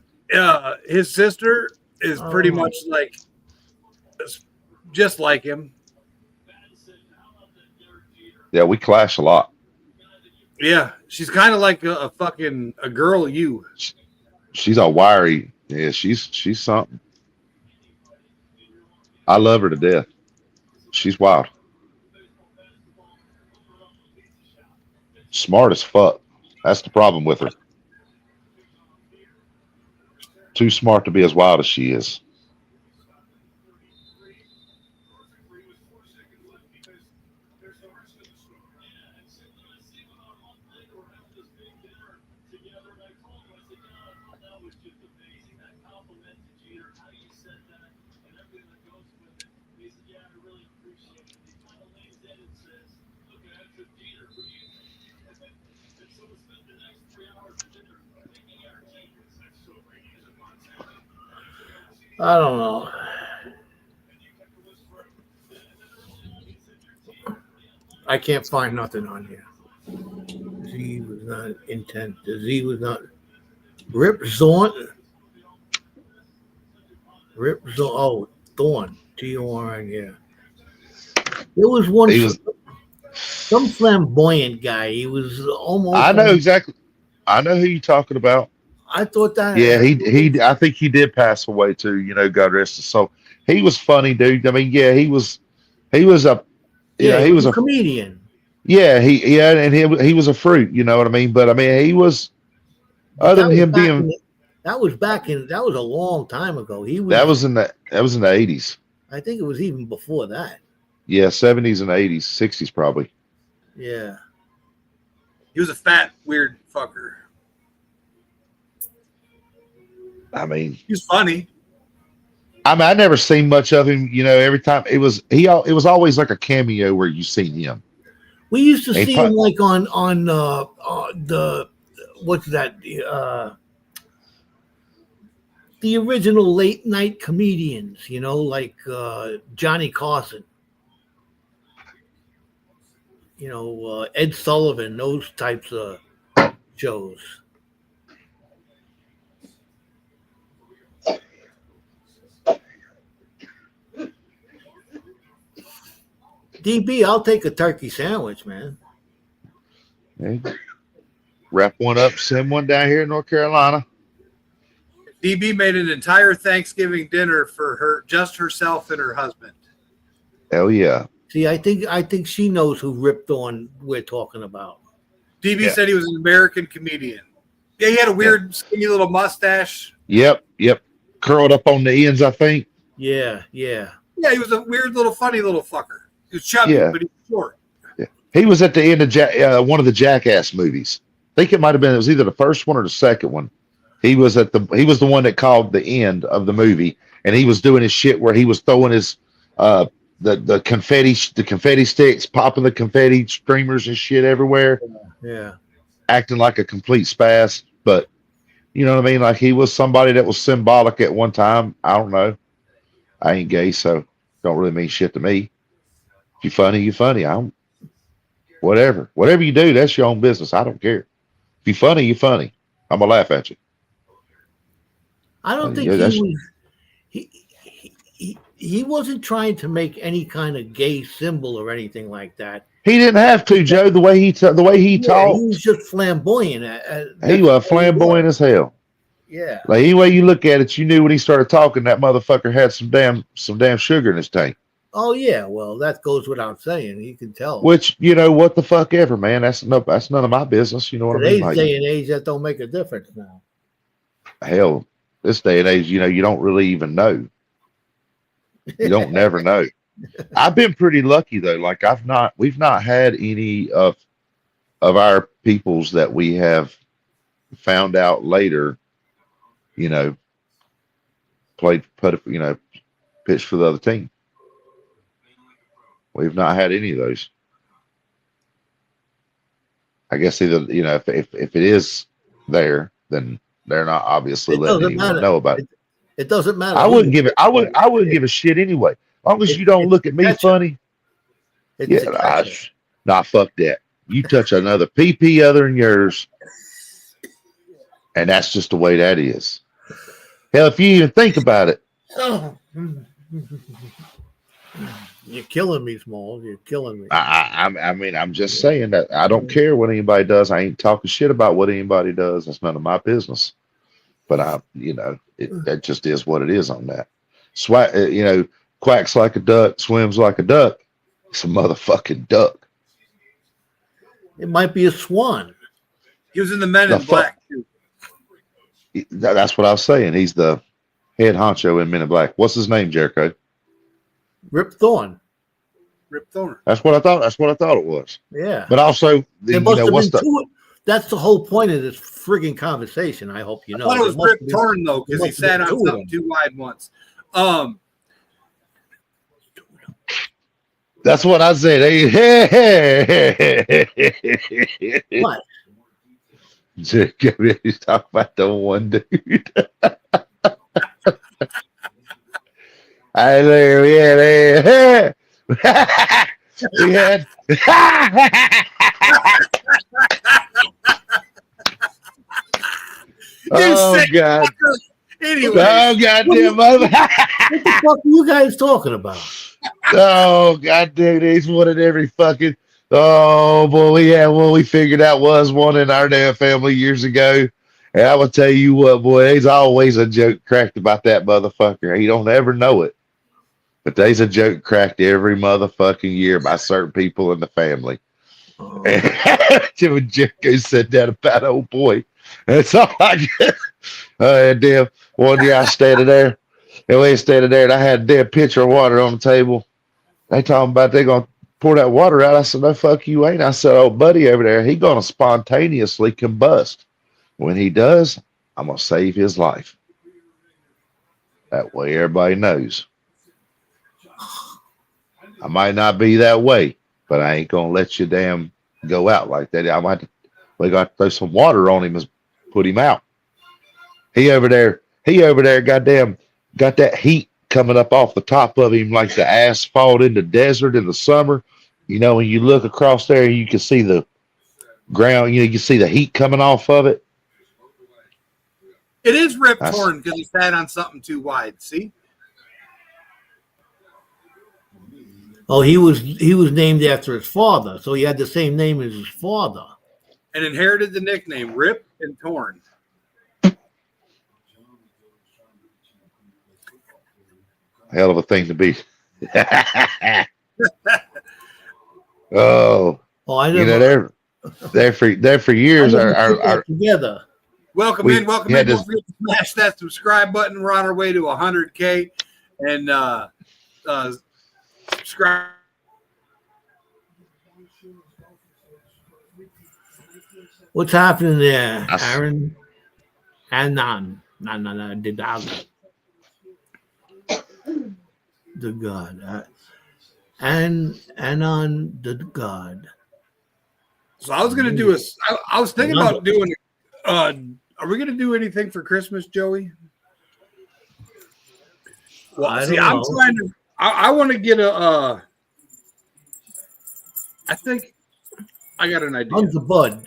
his sister is pretty much like just like him. Yeah, we clash a lot. Yeah, she's kind of like a fucking a girl. You. She's all wiry. Yeah, she's something. I love her to death. She's wild. Smart as fuck. That's the problem with her. Too smart to be as wild as she is. I don't know. I can't find nothing on here. Z was not intent. The Z was not. Rip Zorn. Rip Zorn. Oh, Thorn. Thorn. Yeah. There was one. He was. Some flamboyant guy. He was almost. I know exactly. I know who you're talking about. I thought that. Yeah, he. I think he did pass away too. You know, God rest his soul. He was funny, dude. I mean, yeah, he was a. Yeah, he was a comedian. Yeah, he was a fruit. You know what I mean? But I mean, he was. Other than him being. That was a long time ago. That was in the 80s. I think it was even before that. Yeah, 70s and 80s, 60s probably. Yeah. He was a fat, weird fucker. I mean, he was funny. I mean, I never seen much of him. You know, every time it was always like a cameo where you seen him. We used to see him like on the what's that the original late night comedians, you know, like Johnny Carson, you know, Ed Sullivan, those types of shows. DB, I'll take a turkey sandwich, man. Hey, wrap one up, send one down here in North Carolina. DB made an entire Thanksgiving dinner for just herself and her husband. Hell yeah. See, I think she knows who Rip Thorn we're talking about. DB said he was an American comedian. Yeah, he had a weird, skinny little mustache. Yep. Curled up on the ends, I think. Yeah. Yeah, he was a weird little, funny little fucker. He was chubby, but he was short. Yeah. He was at the end of one of the Jackass movies. I think it was either the first one or the second one. He was the one that called the end of the movie, and he was doing his shit where he was throwing his the confetti sticks, popping the confetti streamers and shit everywhere. Yeah. Acting like a complete spaz, but you know what I mean? Like he was somebody that was symbolic at one time. I don't know. I ain't gay, so don't really mean shit to me. If you funny, you funny. I don't. Whatever you do, that's your own business. I don't care. If you funny, you funny. I'm gonna laugh at you. I don't think he wasn't trying to make any kind of gay symbol or anything like that. He didn't have to, Joe. The way he talked, he was just flamboyant. He was flamboyant as hell. Yeah. Like any way you look at it, you knew when he started talking that motherfucker had some damn sugar in his tank. Oh yeah, well that goes without saying. You can tell. Which you know what the fuck ever, man. That's none of my business. You know what I mean? Today's day and age, that don't make a difference now. Hell, this day and age, you know, you don't really even know. You don't never know. I've been pretty lucky though. Like we've not had any of our peoples that we have found out later, you know, pitched for the other team. We've not had any of those. I guess either, you know, if it is there, then they're not obviously letting anyone know about it. It doesn't matter. I wouldn't give a shit anyway. As long as you don't look at me funny. Nah, fuck that. You touch another PP other than yours, And that's just the way that is. Hell, if you even think about it, Oh. You're killing me, Smalls. You're killing me. I mean, I'm just saying that I don't care what anybody does. I ain't talking shit about what anybody does. That's none of my business. But that just is what it is on that. Quacks like a duck, swims like a duck. It's a motherfucking duck. It might be a swan. He was in the Men in Black too. That's what I was saying. He's the head honcho in Men in Black. What's his name, Jericho? Rip Thorne. Rip Thorne. That's what I thought. That's what I thought it was. Yeah. But also, that's the whole point of this frigging conversation. I hope you know. I thought it was Rip Thorne though, because he sat on something too wide once. That's what I said. What? He's talking about the one dude. I there, yeah. We had. Oh God! Anyway. Oh goddamn mother! What the fuck are you guys talking about? Oh goddamn! He's one in every fucking. Oh boy, we figured out was one in our damn family years ago. And I will tell you what, boy, there's always a joke cracked about that motherfucker. He don't ever know it. But there's a joke cracked every motherfucking year by certain people in the family. Oh. Jim and Jericho said that about old boy. That's all I get. Damn. One year I standing there, and we standing there, and I had a damn pitcher of water on the table. They talking about they gonna pour that water out. I said, no, fuck you ain't. I said, oh, buddy over there, he gonna spontaneously combust. When he does, I'm gonna save his life. That way everybody knows. I might not be that way, but I ain't gonna let you damn go out like that. We got to throw some water on him and put him out. He over there, goddamn, got that heat coming up off the top of him like the asphalt in the desert in the summer. You know, when you look across there, you can see the ground, you can see the heat coming off of it. It is Rip Torn because he sat on something too wide. See? Oh, he was named after his father, so he had the same name as his father, and inherited the nickname Rip and Torn. Hell of a thing to be. Oh, I never. They're for years. Our together. Welcome in. Don't forget to smash that subscribe button. We're on our way to 100K, and subscribe. What's happening there, Aaron? Anon. The dog. The God. Anon the God. So I was going to do I was thinking about doing are we going to do anything for Christmas, Joey? Well, I'm trying to I want to get I think I got an idea. Tons of bud.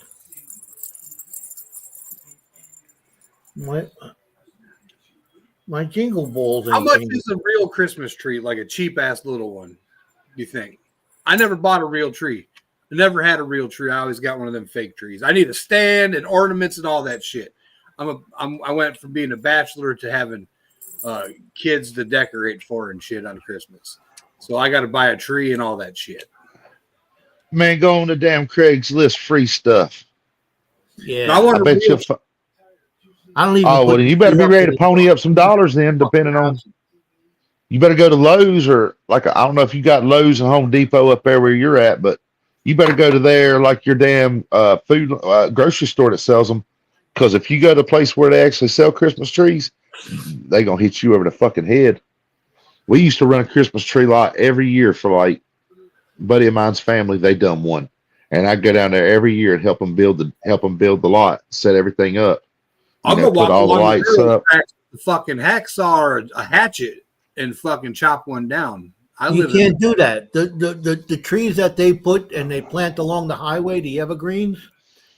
My jingle balls. How much is a real Christmas tree? Like a cheap ass little one? Do you think? I never bought a real tree. I never had a real tree. I always got one of them fake trees. I need a stand and ornaments and all that shit. I went from being a bachelor to having kids to decorate for and shit on Christmas. So I got to buy a tree and all that shit. Man, go on the damn Craigslist free stuff. Yeah, I bet you. I don't even. Oh well, you better be ready to pony up some dollars then, depending on. You better go to Lowe's or I don't know if you got Lowe's and Home Depot up there where you're at, but you better go to there like your damn food grocery store that sells them. Because if you go to a place where they actually sell Christmas trees, they gonna hit you over the fucking head. We used to run a Christmas tree lot every year for like a buddy of mine's family. They done one, and I go down there every year and help them build the lot, set everything up. I'll go put all the lights up. The fucking hacksaw or a hatchet and fucking chop one down. You can't do that. The trees that they put and they plant along the highway, the evergreens,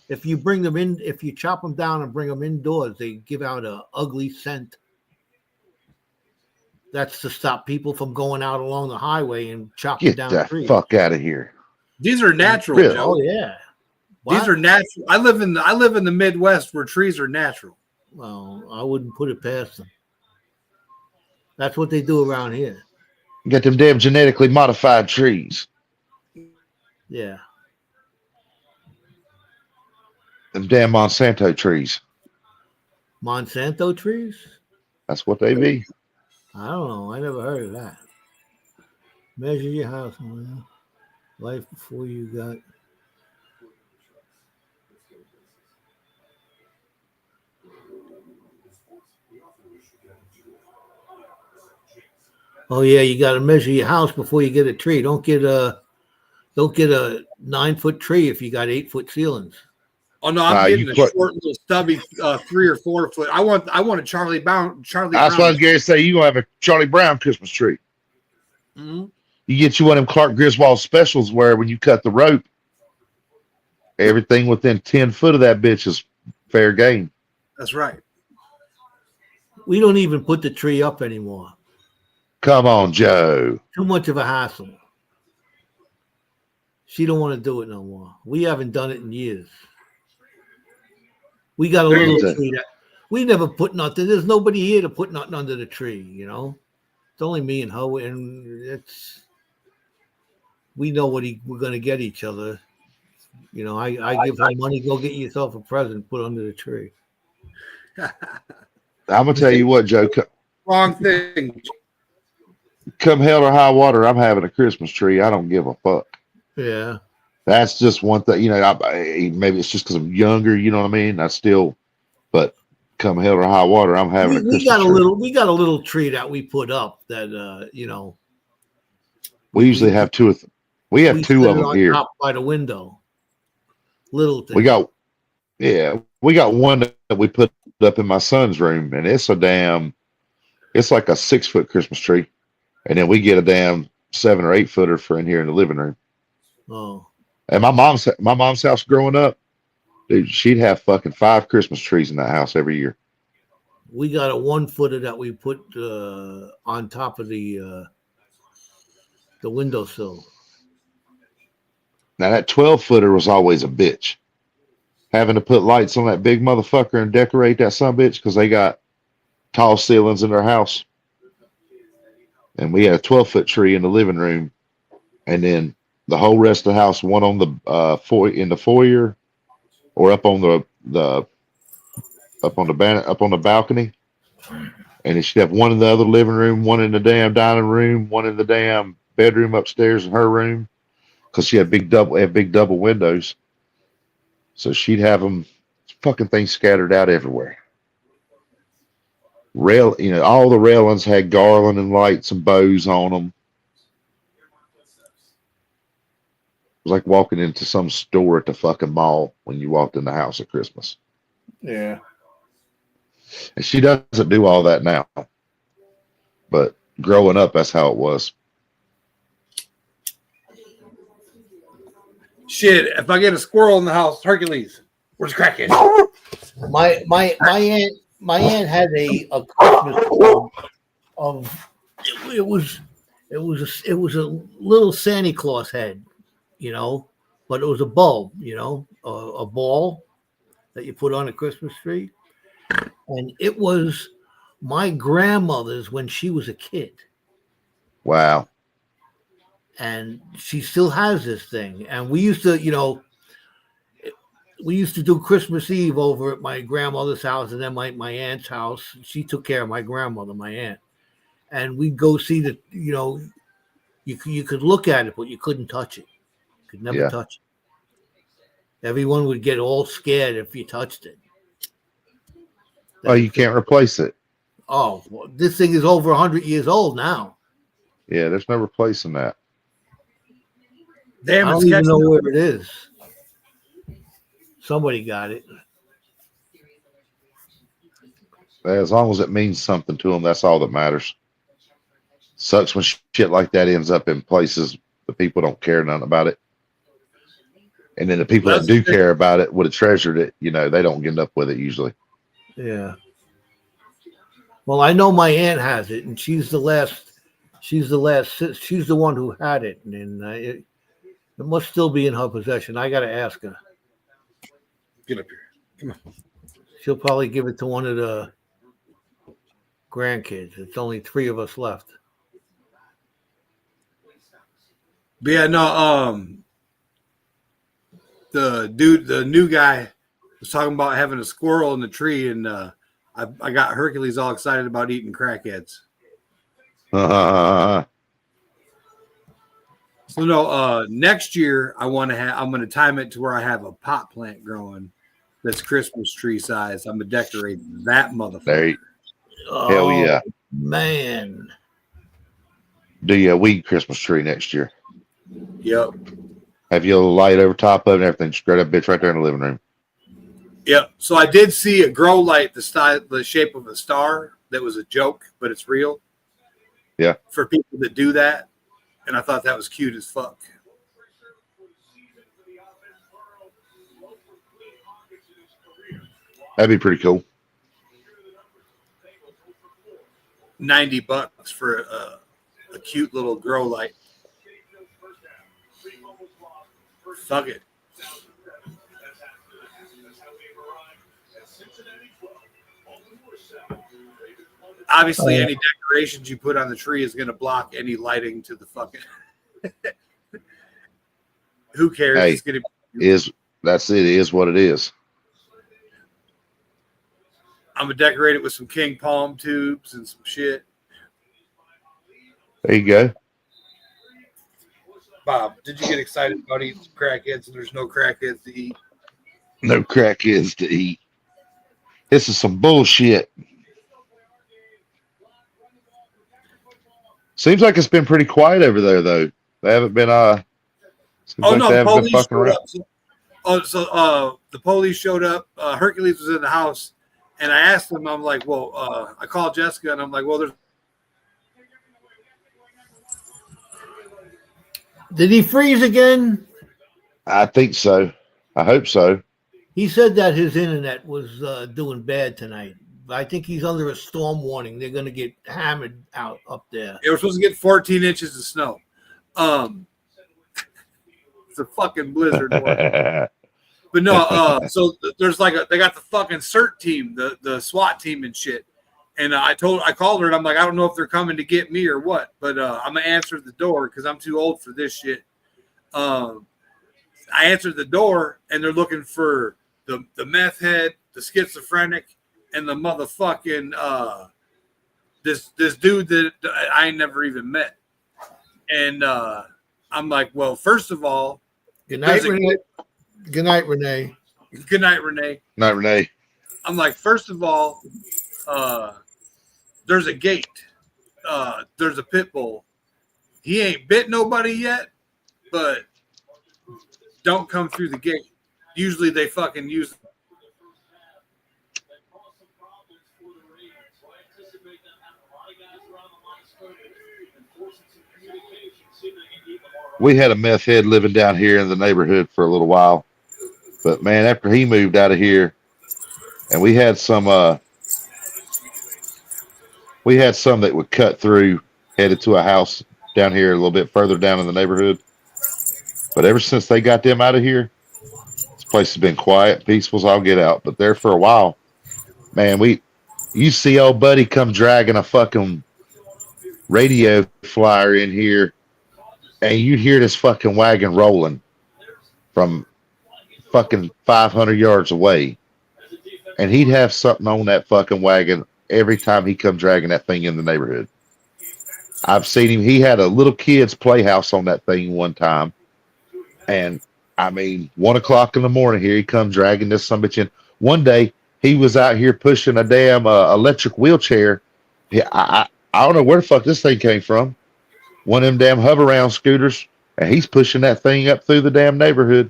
If you bring them in, if you chop them down and bring them indoors, they give out a ugly scent. That's to stop people from going out along the highway and chopping Get down the trees. fuck out of here. These are natural, Really? Joe. Oh yeah. These What? are natural. I live in the Midwest where trees are natural. Well, I wouldn't put it past them. That's what they do around here. You got them damn genetically modified trees. Yeah. Them damn Monsanto trees. Monsanto trees? That's what they be. I don't know. I never heard of that. Measure your house. Life before you got. Oh yeah, you got to measure your house before you get a tree. Don't get a 9-foot tree if you got 8-foot ceilings. Oh no, I'm You getting a put- short little stubby 3 or 4 foot. I want a Charlie Brown. That's what I was going to say. You gonna have a Charlie Brown Christmas tree. Mhm. You get you one of them Clark Griswold specials where when you cut the rope, everything within 10 foot of that bitch is fair game. That's right. We don't even put the tree up anymore. Come on, Joe. Too much of a hassle. She don't want to do it no more. We haven't done it in years. We got a little tree that we never put nothing. There's nobody here to put nothing under the tree, you know. It's only me and her, and we know we're gonna get each other. You know, I give her money, go get yourself a present, put under the tree. I'm gonna tell you what, Joe. Wrong thing. Come hell or high water, I'm having a Christmas tree. I don't give a fuck. Yeah. That's just one thing, you know. Maybe it's just because I'm younger, you know what I mean. But come hell or high water, I'm having a Christmas tree. We got a little tree that we put up that you know. We usually have two of them. We have two of them here. Top by the window. Little thing. We got one that we put up in my son's room, and it's like a 6-foot Christmas tree, and then we get a damn 7 or 8 footer for in here in the living room. Oh. And my mom's house growing up, dude, she'd have fucking 5 Christmas trees in that house every year. We got a 1-footer that we put on top of the windowsill. Now that 12-footer was always a bitch. Having to put lights on that big motherfucker and decorate that sumbitch because they got tall ceilings in their house. And we had a 12-foot tree in the living room, and then the whole rest of the house, one on the in the foyer, or up on the balcony, and it should have one in the other living room, one in the damn dining room, one in the damn bedroom upstairs in her room, because she had big double windows, so she'd have them fucking things scattered out everywhere. All the railings had garland and lights and bows on them. It was like walking into some store at the fucking mall when you walked in the house at Christmas. Yeah. And she doesn't do all that now. But growing up, that's how it was. Shit, if I get a squirrel in the house, Hercules, where's Kraken? My aunt had a Christmas tree of it was a little Santa Claus head, you know, but it was a bulb, you know, a ball that you put on a Christmas tree, and it was my grandmother's when she was a kid. Wow. And she still has this thing. And we used to, you know, do Christmas Eve over at my grandmother's house and then my aunt's house. She took care of my grandmother, my aunt. And we'd go see the, you know, you could look at it, but you couldn't touch it. You could never touch it. Everyone would get all scared if you touched it. You can't replace it. Oh, well, this thing is over 100 years old now. Yeah, there's no replacing that. Damn, I don't even know where it is. Somebody got it. As long as it means something to them, that's all that matters. Sucks when shit like that ends up in places the people don't care nothing about it. And then the people Well, that do care about it would have treasured it. You know, they don't get up with it usually. Yeah. Well, I know my aunt has it, and she's the last. She's the one who had it, and it must still be in her possession. I got to ask her. get up here. Come on. She'll probably give it to one of the grandkids. It's only 3 of us left. But yeah, no, the new guy was talking about having a squirrel in the tree, and I got Hercules all excited about eating crackheads. So no, next year I'm gonna time it to where I have a pot plant growing that's Christmas tree size. I'm gonna decorate that motherfucker. Hell yeah. Man. Do you a weed Christmas tree next year? Yep. Have you a light over top of it and everything straight up bitch right there in the living room? Yep. So I did see a grow light the shape of a star that was a joke, but it's real. Yeah. For people that do that. And I thought that was cute as fuck. That'd be pretty cool. $90 for a cute little grow light. Fuck it. Obviously, any decorations you put on the tree is going to block any lighting to the fucking. Who cares? Hey, it's going to be. That's it. It is what it is. I'm going to decorate it with some king palm tubes and some shit. There you go. Bob, did you get excited about eating some crackheads and there's no crackheads to eat? No crackheads to eat. This is some bullshit. Seems like it's been pretty quiet over there, though. They haven't been. The police showed up. The police showed up. Hercules was in the house, and I asked him. I'm like, well, I called Jessica, and I'm like, well, there's. Did he freeze again? I think so. I hope so. He said that his internet was doing bad tonight. I think he's under a storm warning. They're going to get hammered out up there. They were supposed to get 14 inches of snow. It's a fucking blizzard. But no, so there's they got the fucking CERT team, the SWAT team and shit. And I called her and I'm like, I don't know if they're coming to get me or what, but I'm gonna answer the door because I'm too old for this shit. I answered the door and they're looking for the meth head, the schizophrenic, and the motherfucking this dude that I never even met. And I'm like, well, first of all, good night, Renee. Good night, Renee. Good night, Renee. Night, Renee. I'm like, first of all, there's a gate. There's a pit bull. He ain't bit nobody yet, but don't come through the gate. Usually they fucking use. We had a meth head living down here in the neighborhood for a little while, but man, after he moved out of here, and we had some that would cut through, headed to a house down here a little bit further down in the neighborhood. But ever since they got them out of here, this place has been quiet, peaceful as all get out. But there for a while, man, you see old buddy come dragging a fucking radio flyer in here, and you hear this fucking wagon rolling from fucking 500 yards away. And he'd have something on that fucking wagon every time he come dragging that thing in the neighborhood. I've seen him. He had a little kid's playhouse on that thing one time. And I mean, 1 o'clock in the morning here, he come dragging this sumbitch in. One day, he was out here pushing a damn electric wheelchair. I don't know where the fuck this thing came from. One of them damn hover around scooters, and he's pushing that thing up through the damn neighborhood.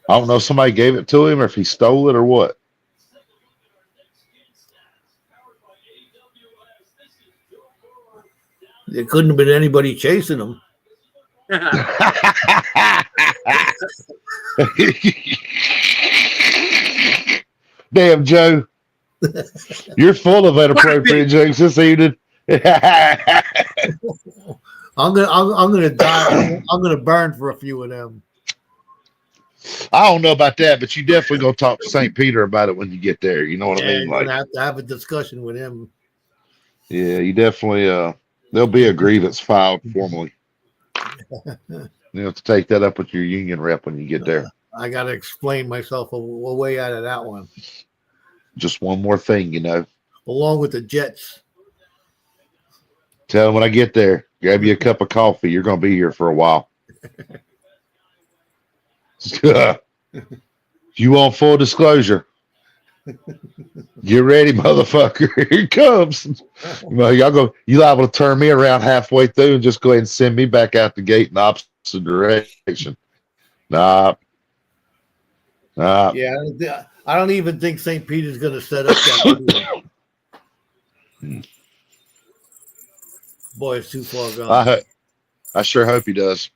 I don't know if somebody gave it to him or if he stole it or what. There couldn't have been anybody chasing him. Damn, Joe. You're full of inappropriate jokes this evening. I'm gonna die. I'm gonna burn for a few of them. I don't know about that, but you definitely gonna talk to St. Peter about it when you get there. You know what I mean? You're gonna have to have a discussion with him. Yeah, you definitely. There'll be a grievance filed formally. You have to take that up with your union rep when you get there. I gotta explain myself a way out of that one. Just one more thing, Along with the Jets. Tell them when I get there, grab you a cup of coffee. You're gonna be here for a while. You want full disclosure? Get ready, motherfucker. Here it comes. You liable to turn me around halfway through and just go ahead and send me back out the gate in the opposite direction. Nah. Yeah, I don't even think St. Peter's gonna set up that. Boy, it's too far gone. I sure hope he does.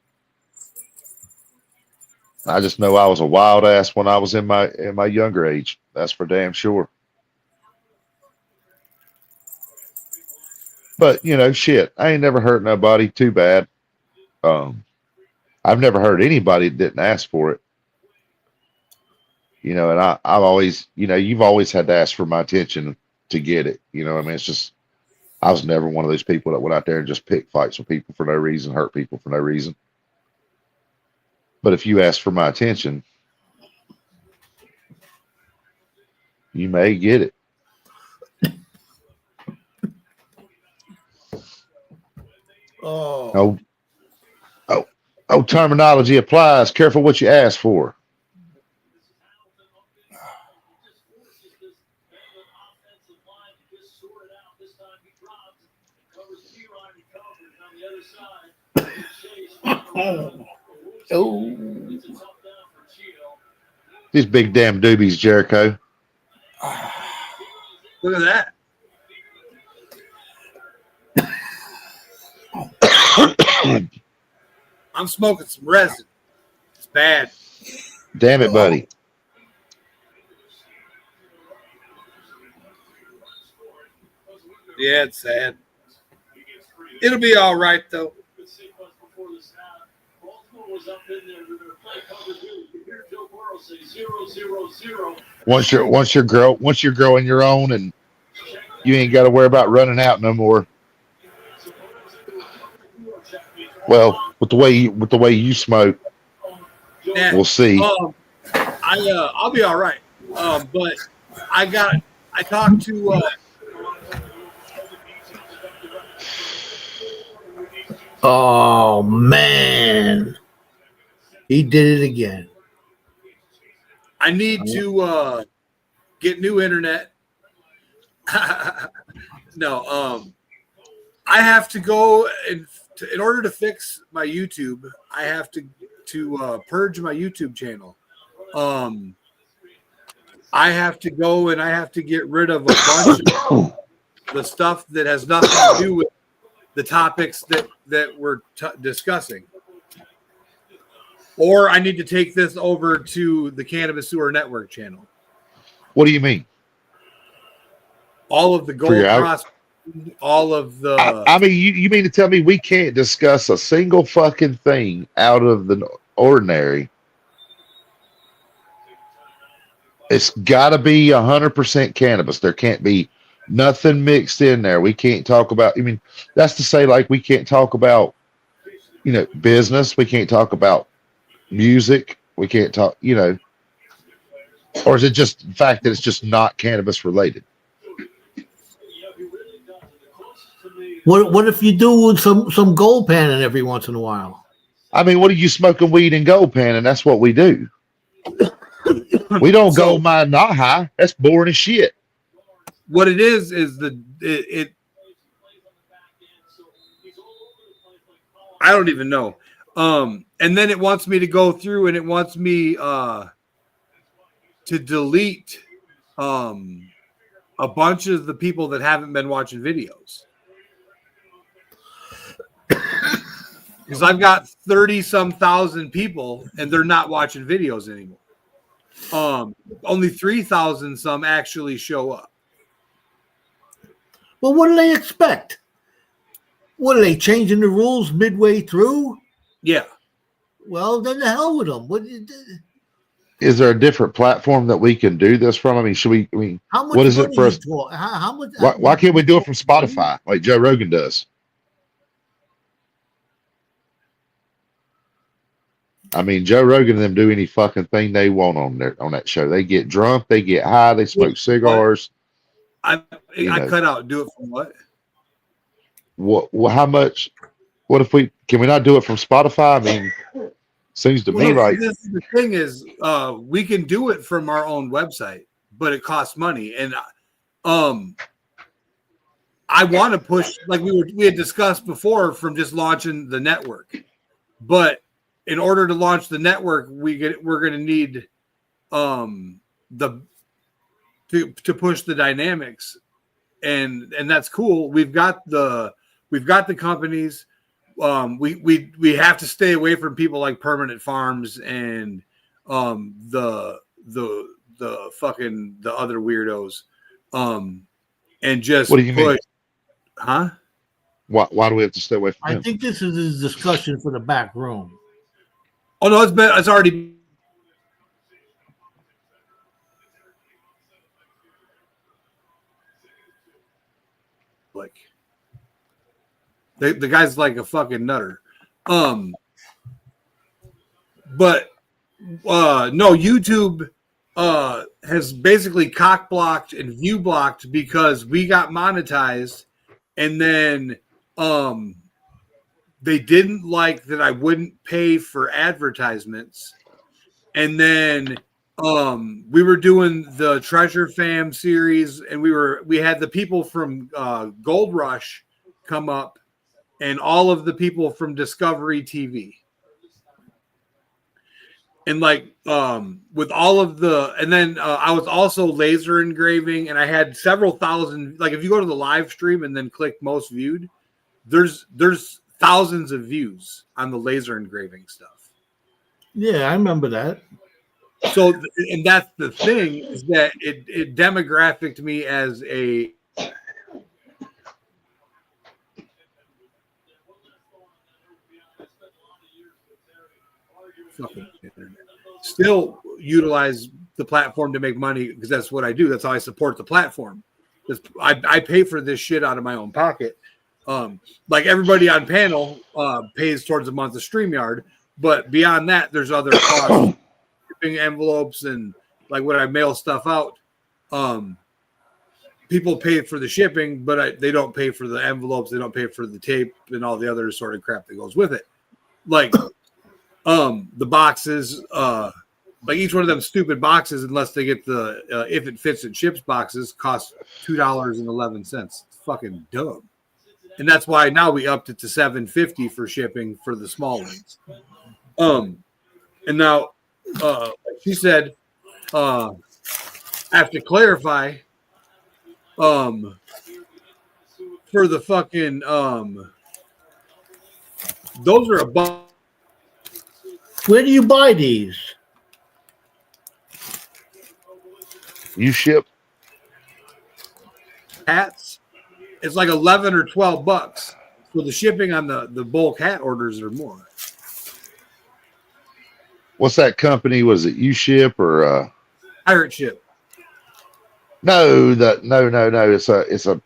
I just know I was a wild ass when I was in my younger age. That's for damn sure. But shit, I ain't never hurt nobody too bad. I've never hurt anybody that didn't ask for it. And I've always, you've always had to ask for my attention to get it. I mean, it's just, I was never one of those people that went out there and just pick fights with people for no reason, hurt people for no reason. But if you ask for my attention, you may get it. Oh, terminology applies. Careful what you ask for. Oh. These big damn doobies, Jericho. Look at that. I'm smoking some resin. It's bad. Damn it, buddy. Yeah, it's sad. It'll be all right though. Once you're growing your own, and you ain't got to worry about running out no more. Well, with the way you smoke, we'll see. I'll be all right. But I talked to. Oh man, he did it again. I need to get new internet. No, I have to go in order to fix my YouTube. I have to purge my YouTube channel. I have to go and I have to get rid of a bunch of the stuff that has nothing to do with the topics that we're discussing. Or I need to take this over to the Cannabis Sewer Network channel. What do you mean? All of the gold prospecting, all of the... I mean, you mean to tell me we can't discuss a single fucking thing out of the ordinary? It's got to be 100% cannabis. There can't be nothing mixed in there. We can't talk about... I mean, that's to say, like, we can't talk about, business. We can't talk about music. We can't talk, or is it just the fact that it's just not cannabis related? What if you do some gold panning every once in a while? I mean, what are you smoking weed and gold panning? That's what we do. We don't go mine not high. That's boring as shit. What it is I don't even know. And then it wants me to go through and it wants me to delete a bunch of the people that haven't been watching videos. because I've got 30-some thousand people, and they're not watching videos anymore. Only 3,000 some actually show up. Well, what do they expect? What are they changing the rules midway through? Yeah. Well, then the hell with them. Is there a different platform that we can do this from? I mean, should we? I mean, How much what is it money for you us? talk? How much? Why can't we do it from Spotify like Joe Rogan does? I mean, Joe Rogan and them do any fucking thing they want on that show. They get drunk, they get high, they smoke cigars. I cut out. Do it from what? What? How much? What if can we not do it from Spotify? I mean, seems to me like the thing is, we can do it from our own website, but it costs money, and I want to push like we had discussed before from just launching the network, but in order to launch the network, we're going to need to push the dynamics, and that's cool. We've got the companies. We have to stay away from people like Permanent Farms and the fucking the other weirdos, and just what do you mean? Huh? Why do we have to stay away from I him? think this is a discussion for the back room. Oh no, it's already. Like the guy's like a fucking nutter. But no, YouTube has basically cock blocked and view blocked because we got monetized, and then they didn't like that I wouldn't pay for advertisements, and then we were doing the Treasure Fam series, and we had the people from Gold Rush come up, and all of the people from Discovery TV. And like with all of and then I was also laser engraving, and I had several thousand. Like if you go to the live stream and then click most viewed, there's thousands of views on the laser engraving stuff. Yeah, I remember that. So, and that's the thing, is that it demographicked me as a fucking internet. Still utilize the platform to make money because that's what I do. That's how I support the platform. I pay for this shit out of my own pocket. Like everybody on panel pays towards a month of StreamYard, but beyond that, there's other costs, shipping envelopes, and like when I mail stuff out, people pay for the shipping, but they don't pay for the envelopes, they don't pay for the tape and all the other sort of crap that goes with it. Like the boxes, like each one of them stupid boxes, unless they get the if it fits and ships boxes, cost $2.11. It's fucking dumb. And that's why now we upped it to $7.50 for shipping for the small ones. And now she said, I have to clarify, for the fucking those are above. Where do you buy these? You ship Hats. It's like 11 or 12 bucks. So the shipping on the bulk hat orders are more. what's that company? Was it You Ship or Pirate Ship. no? No. It's a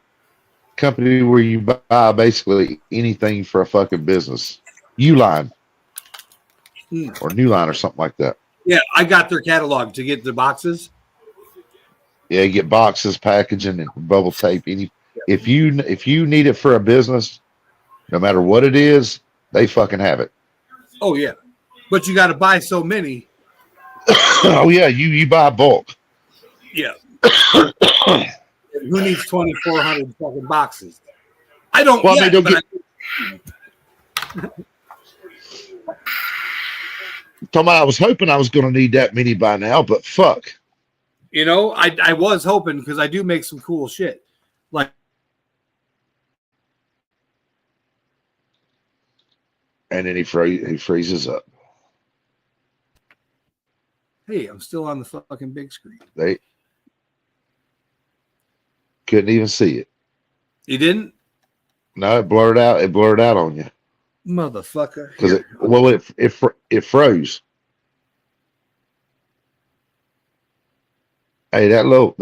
company where you buy basically anything for a fucking business. Uline or New Line or something like that. Yeah, I got their catalog to get the boxes. Yeah, you get boxes, packaging, and bubble tape. If you need it for a business, no matter what it is, they fucking have it. Oh yeah, but you got to buy so many. Oh yeah, you buy bulk. Yeah. Who needs 2,400 fucking boxes? I don't. Well, yet, I mean, Tom, I was hoping I was going to need that many by now, but fuck. You know, I was hoping, because I do make some cool shit. Like And then he freezes up. Hey, I'm still on the fucking big screen. They couldn't even see it. You didn't? No, it blurred out. It blurred out on you Motherfucker. because it froze. Hey, that little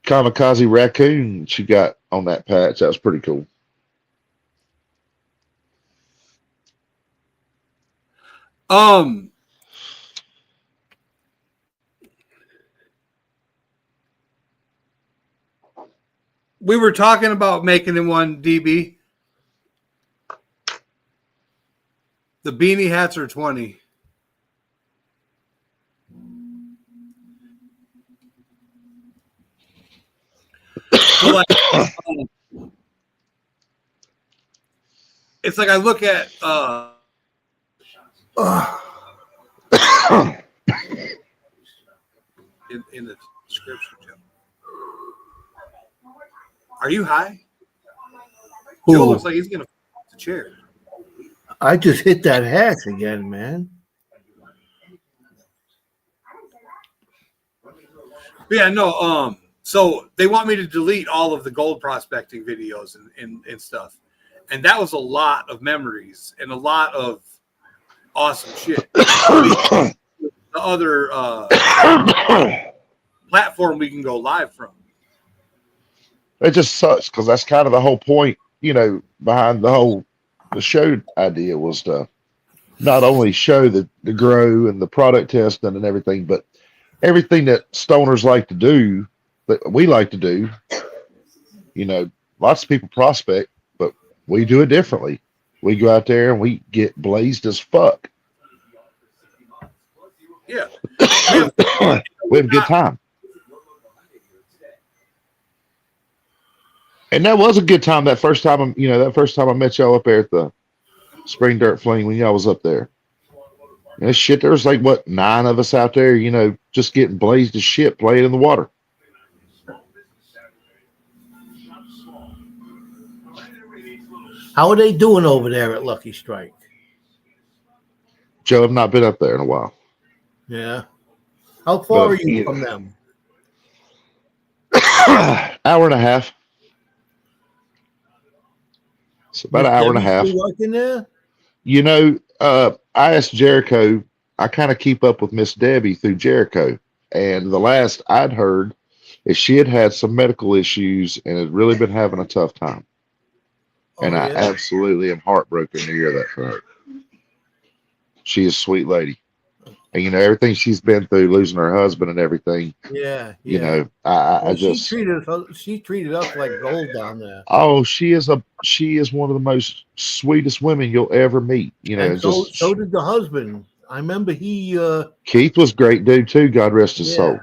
kamikaze raccoon she got on that patch, that was pretty cool. We were talking about making it one, DB. The beanie hats are 20. So like, it's like I look at in the description, Joe. Are you high? Joe looks like he's gonna fall off the chair. I just hit that hash again, man. But yeah, no. So they want me to delete all of the gold prospecting videos and stuff, and that was a lot of memories and a lot of awesome shit. The other platform we can go live from. It just sucks because that's kind of the whole point, behind the show idea was to not only show the grow and the product testing and everything, but everything that stoners like to do, that we like to do. Lots of people prospect, but we do it differently. We go out there and we get blazed as fuck. Yeah. We have a good time. And that was a good time. That first time I met y'all up there at the Spring Dirt Fling when y'all was up there. And shit, there was like 9 of us out there, just getting blazed as shit, playing in the water. How are they doing over there at Lucky Strike? Joe, I've not been up there in a while. Yeah. How far are you from them? Hour and a half. It's about an hour and a half. Working there? I asked Jericho. I kind of keep up with Miss Debbie through Jericho, and the last I'd heard is she had some medical issues and had really been having a tough time. And I absolutely am heartbroken to hear that from her. She is a sweet lady. And everything she's been through, losing her husband and everything. Yeah. She treated us like gold down there. Oh, she is one of the most sweetest women you'll ever meet. So did the husband. I remember Keith was a great dude too. God rest his soul.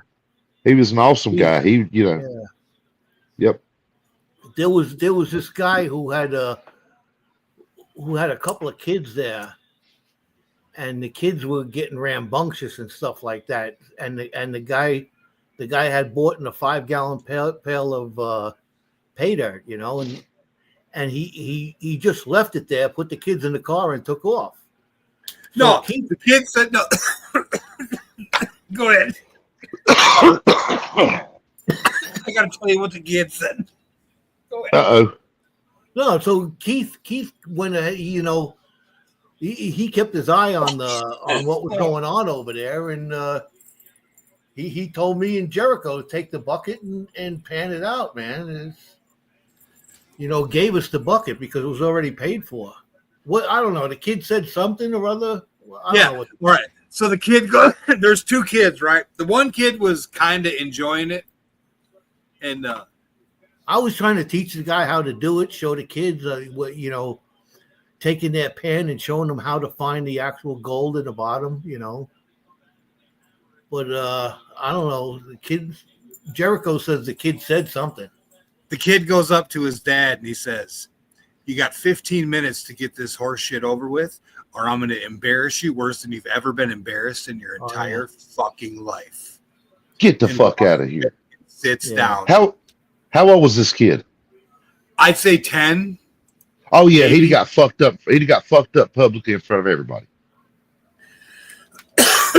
He was an awesome guy. Yep. There was this guy who had a couple of kids there, and the kids were getting rambunctious and stuff like that. And the guy had bought in a 5-gallon pail of pay dirt, and he just left it there, put the kids in the car, and took off. No, the kid said no. Go ahead. I gotta tell you what the kid said. Go ahead. Uh-oh. No, so Keith went ahead, he kept his eye on what was going on over there, and he told me and Jericho to take the bucket and pan it out, man. And, gave us the bucket because it was already paid for. What, I don't know. The kid said something or other. I don't know what right. So the kid goes. There's 2 kids, right? The one kid was kind of enjoying it, and I was trying to teach the guy how to do it, show the kids, taking that pan and showing them how to find the actual gold in the bottom, But I don't know. The kids. Jericho says the kid said something. The kid goes up to his dad and he says, "You got 15 minutes to get this horse shit over with, or I'm going to embarrass you worse than you've ever been embarrassed in your entire fucking life." Get the fuck out of here. Sits down. How old was this kid? I'd say 10. Oh yeah, he'd have Maybe. got fucked up. He'd have got fucked up publicly in front of everybody.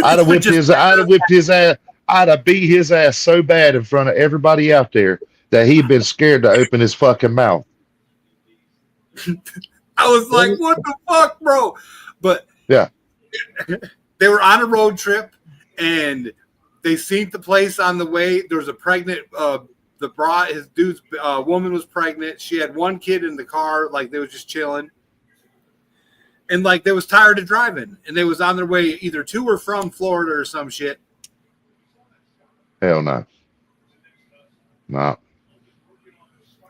I'd have whipped Just his. I'd have whipped his ass. I'd have beat his ass so bad in front of everybody out there that he'd been scared to open his fucking mouth. I was like, what the fuck, bro? But Yeah. they were on a road trip and they seen the place on the way. There was a pregnant his dude's woman was pregnant. She had one kid in the car, like they was just chilling. And like they was tired of driving and they was on their way either to or from Florida or some shit. Hell no. No.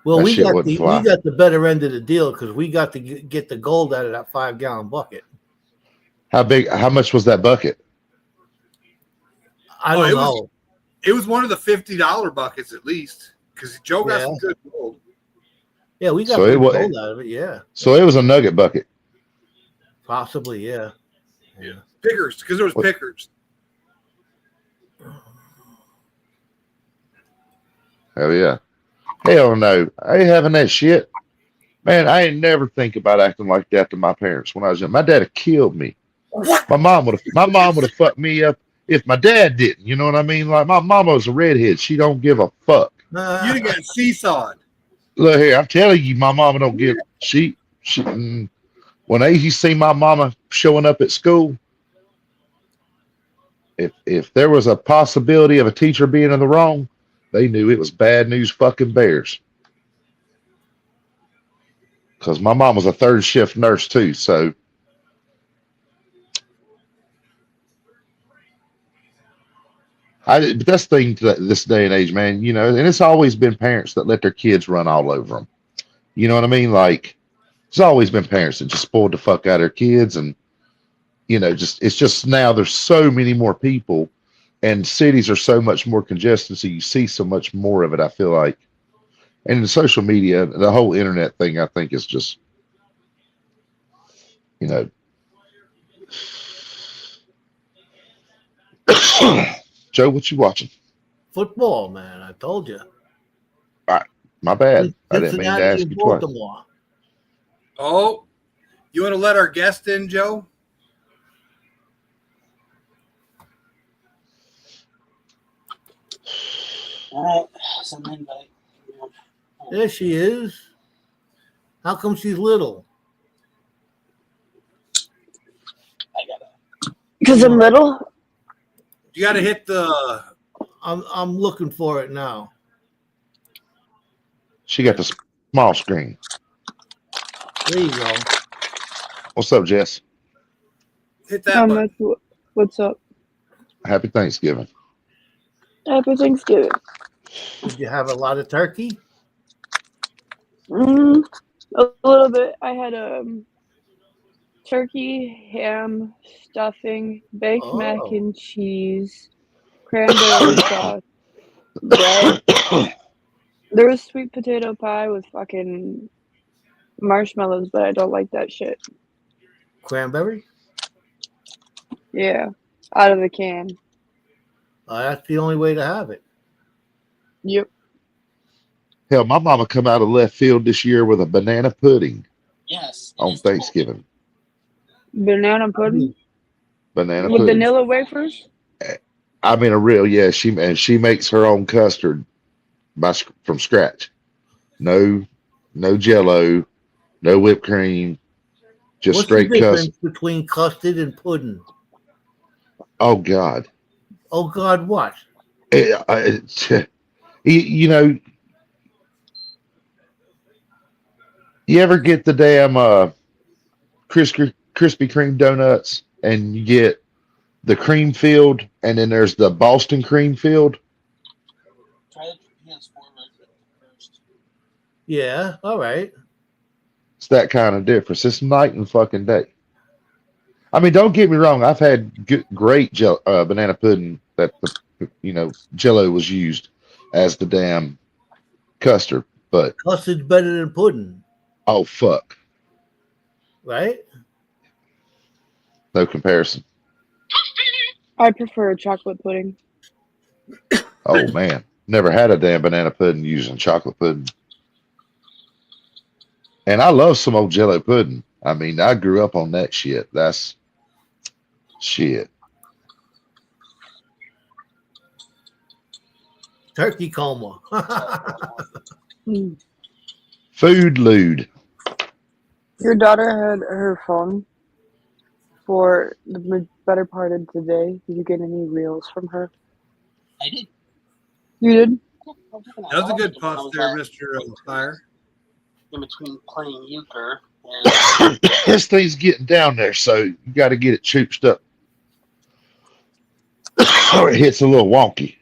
Well, That we shit got wouldn't the fly. we got the better end of the deal because we got to get the gold out of that 5-gallon bucket. How big? How much was that bucket? I don't know. It was one of the $50 buckets at least because Joe got some good gold. Yeah, we got So good gold out of it. Yeah, So it was a nugget bucket. possibly. Yeah. Pickers, because there was pickers. Hell yeah. Hell no. I ain't having that shit. Man, I ain't never think about acting like that to my parents when I was young. My dad had killed me. My mom would have fucked me up if my dad didn't. You know what I mean? Like my mama was a redhead. She don't give a fuck. You got seesawed. Look here, I'm telling you, my mama don't give she when they see my mama showing up at school, if there was a possibility of a teacher being in the wrong, they knew it was bad news fucking bears. Because my mom was a third shift nurse too, so but that's the thing to this day and age, man. You know, and it's always been parents that let their kids run all over them. You know what I mean? Like, it's always been parents that just spoiled the fuck out of their kids, and you know, it's just now there's so many more people, and cities are so much more congested, so you see so much more of it. I feel like, and the social media, the whole internet thing, I think is just, you know. Joe, what you watching? Football, man. I told you. All right, my bad. I didn't mean to Cincinnati ask and you twice. Baltimore. Oh, you want to let our guest in, Joe? All right, send an invite. There she is. How come she's little? I gotta. Because I'm little. You got to hit the. I'm looking for it now. She got the small screen. There you go. What's up, Jess? Hit that How button. much? What's up? Happy Thanksgiving. Happy Thanksgiving. Did you have a lot of turkey? A little bit. I had turkey, ham, stuffing, baked mac and cheese, cranberry sauce, bread. There was sweet potato pie with fucking marshmallows, but I don't like that shit. Cranberry? Yeah, out of the can. That's the only way to have it. Yep. Hell, my mama come out of left field this year with a banana pudding Yes. on Thanksgiving. Banana pudding Banana with pudding. vanilla wafers. I mean, a real she makes her own custard from scratch. No Jello, no whipped cream, just What's straight the difference custard. between custard and pudding? Oh God. Oh God, what? You know, you ever get the damn Krispy Kreme donuts and you get the cream filled and then there's the Boston cream filled? Try the PS4 version first. Yeah, all right. It's that kind of difference. It's night and fucking day. I mean, don't get me wrong. I've had great banana pudding that Jello was used as the damn custard, but Custard's better than pudding, oh fuck, right? no comparison. I prefer chocolate pudding. Oh man, never had a damn banana pudding using chocolate pudding. And I love some old Jello pudding. I mean, I grew up on that shit. That's shit. Turkey coma. Food lewd. Your daughter had her phone for the better part of today. Did you get any reels from her? I did. You did? That was a good puff there, Mr. Fire. In between playing euchre and This thing's getting down there, so you got to get it chooped up, or it hits a little wonky.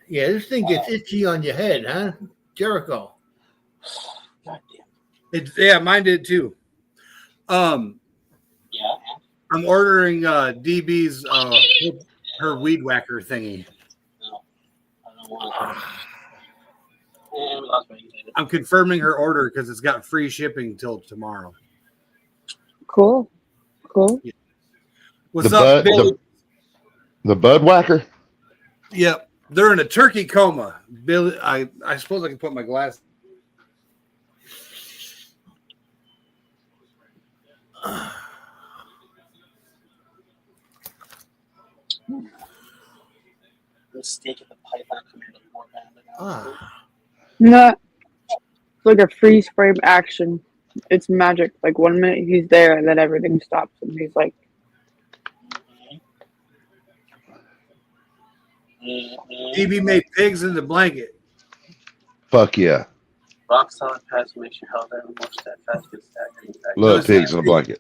Yeah, this thing gets itchy on your head, huh, Jericho? Yeah, mine did too. Yeah. I'm ordering DB's her weed whacker thingy. No, I don't want it. I'm confirming her order because it's got free shipping till tomorrow. Cool. What's The up, Billy? The bud whacker. Yep, they're in a turkey coma. Billy, I suppose I can put my glass. The steak at the python coming to the more band. Not like a freeze frame action. It's magic. Like 1 minute he's there and then everything stops and he's like, DB made pigs in the blanket. Fuck yeah. Rock solid pass makes your health ever more steadfast. Love pigs in a blanket.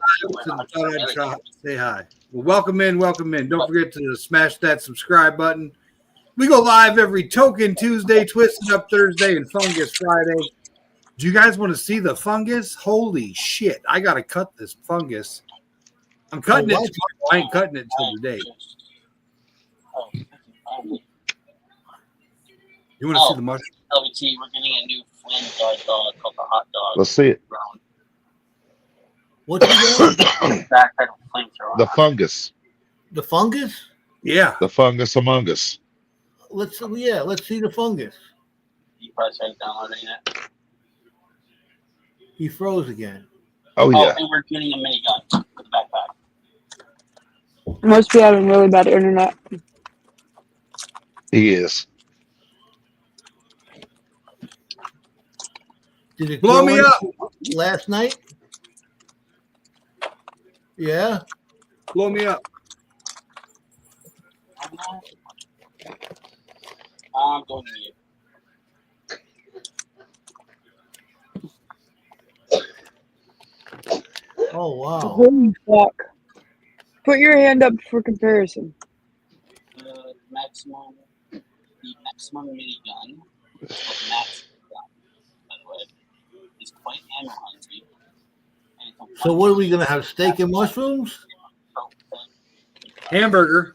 Say hi. Well, welcome in. Don't forget to smash that subscribe button. We go live every Token Tuesday, Twisted Up Thursday, and Fungus Friday. Do you guys want to see the fungus? Holy shit. I got to cut this fungus. I'm cutting it tomorrow. I ain't cutting it till today. You want to see the mushroom? LVT, we're getting a new flame guard dog called the hot dog. Let's see it. What's it? Backpack of flamethrower. The fungus. The fungus? Yeah. The fungus among us. Let's see the fungus. You probably started downloading it. He froze again. Oh yeah. And we're getting a minigun for the backpack. must be having really bad internet. He is. Did it Blow me grow up. last night? Yeah. Blow me up. I'm going to you. Oh wow. Holy fuck. Put your hand up for comparison. The maximum minigun, max gun, by the way, is quite ammo hungry. So what are we gonna have? Steak and mushrooms? Hamburger.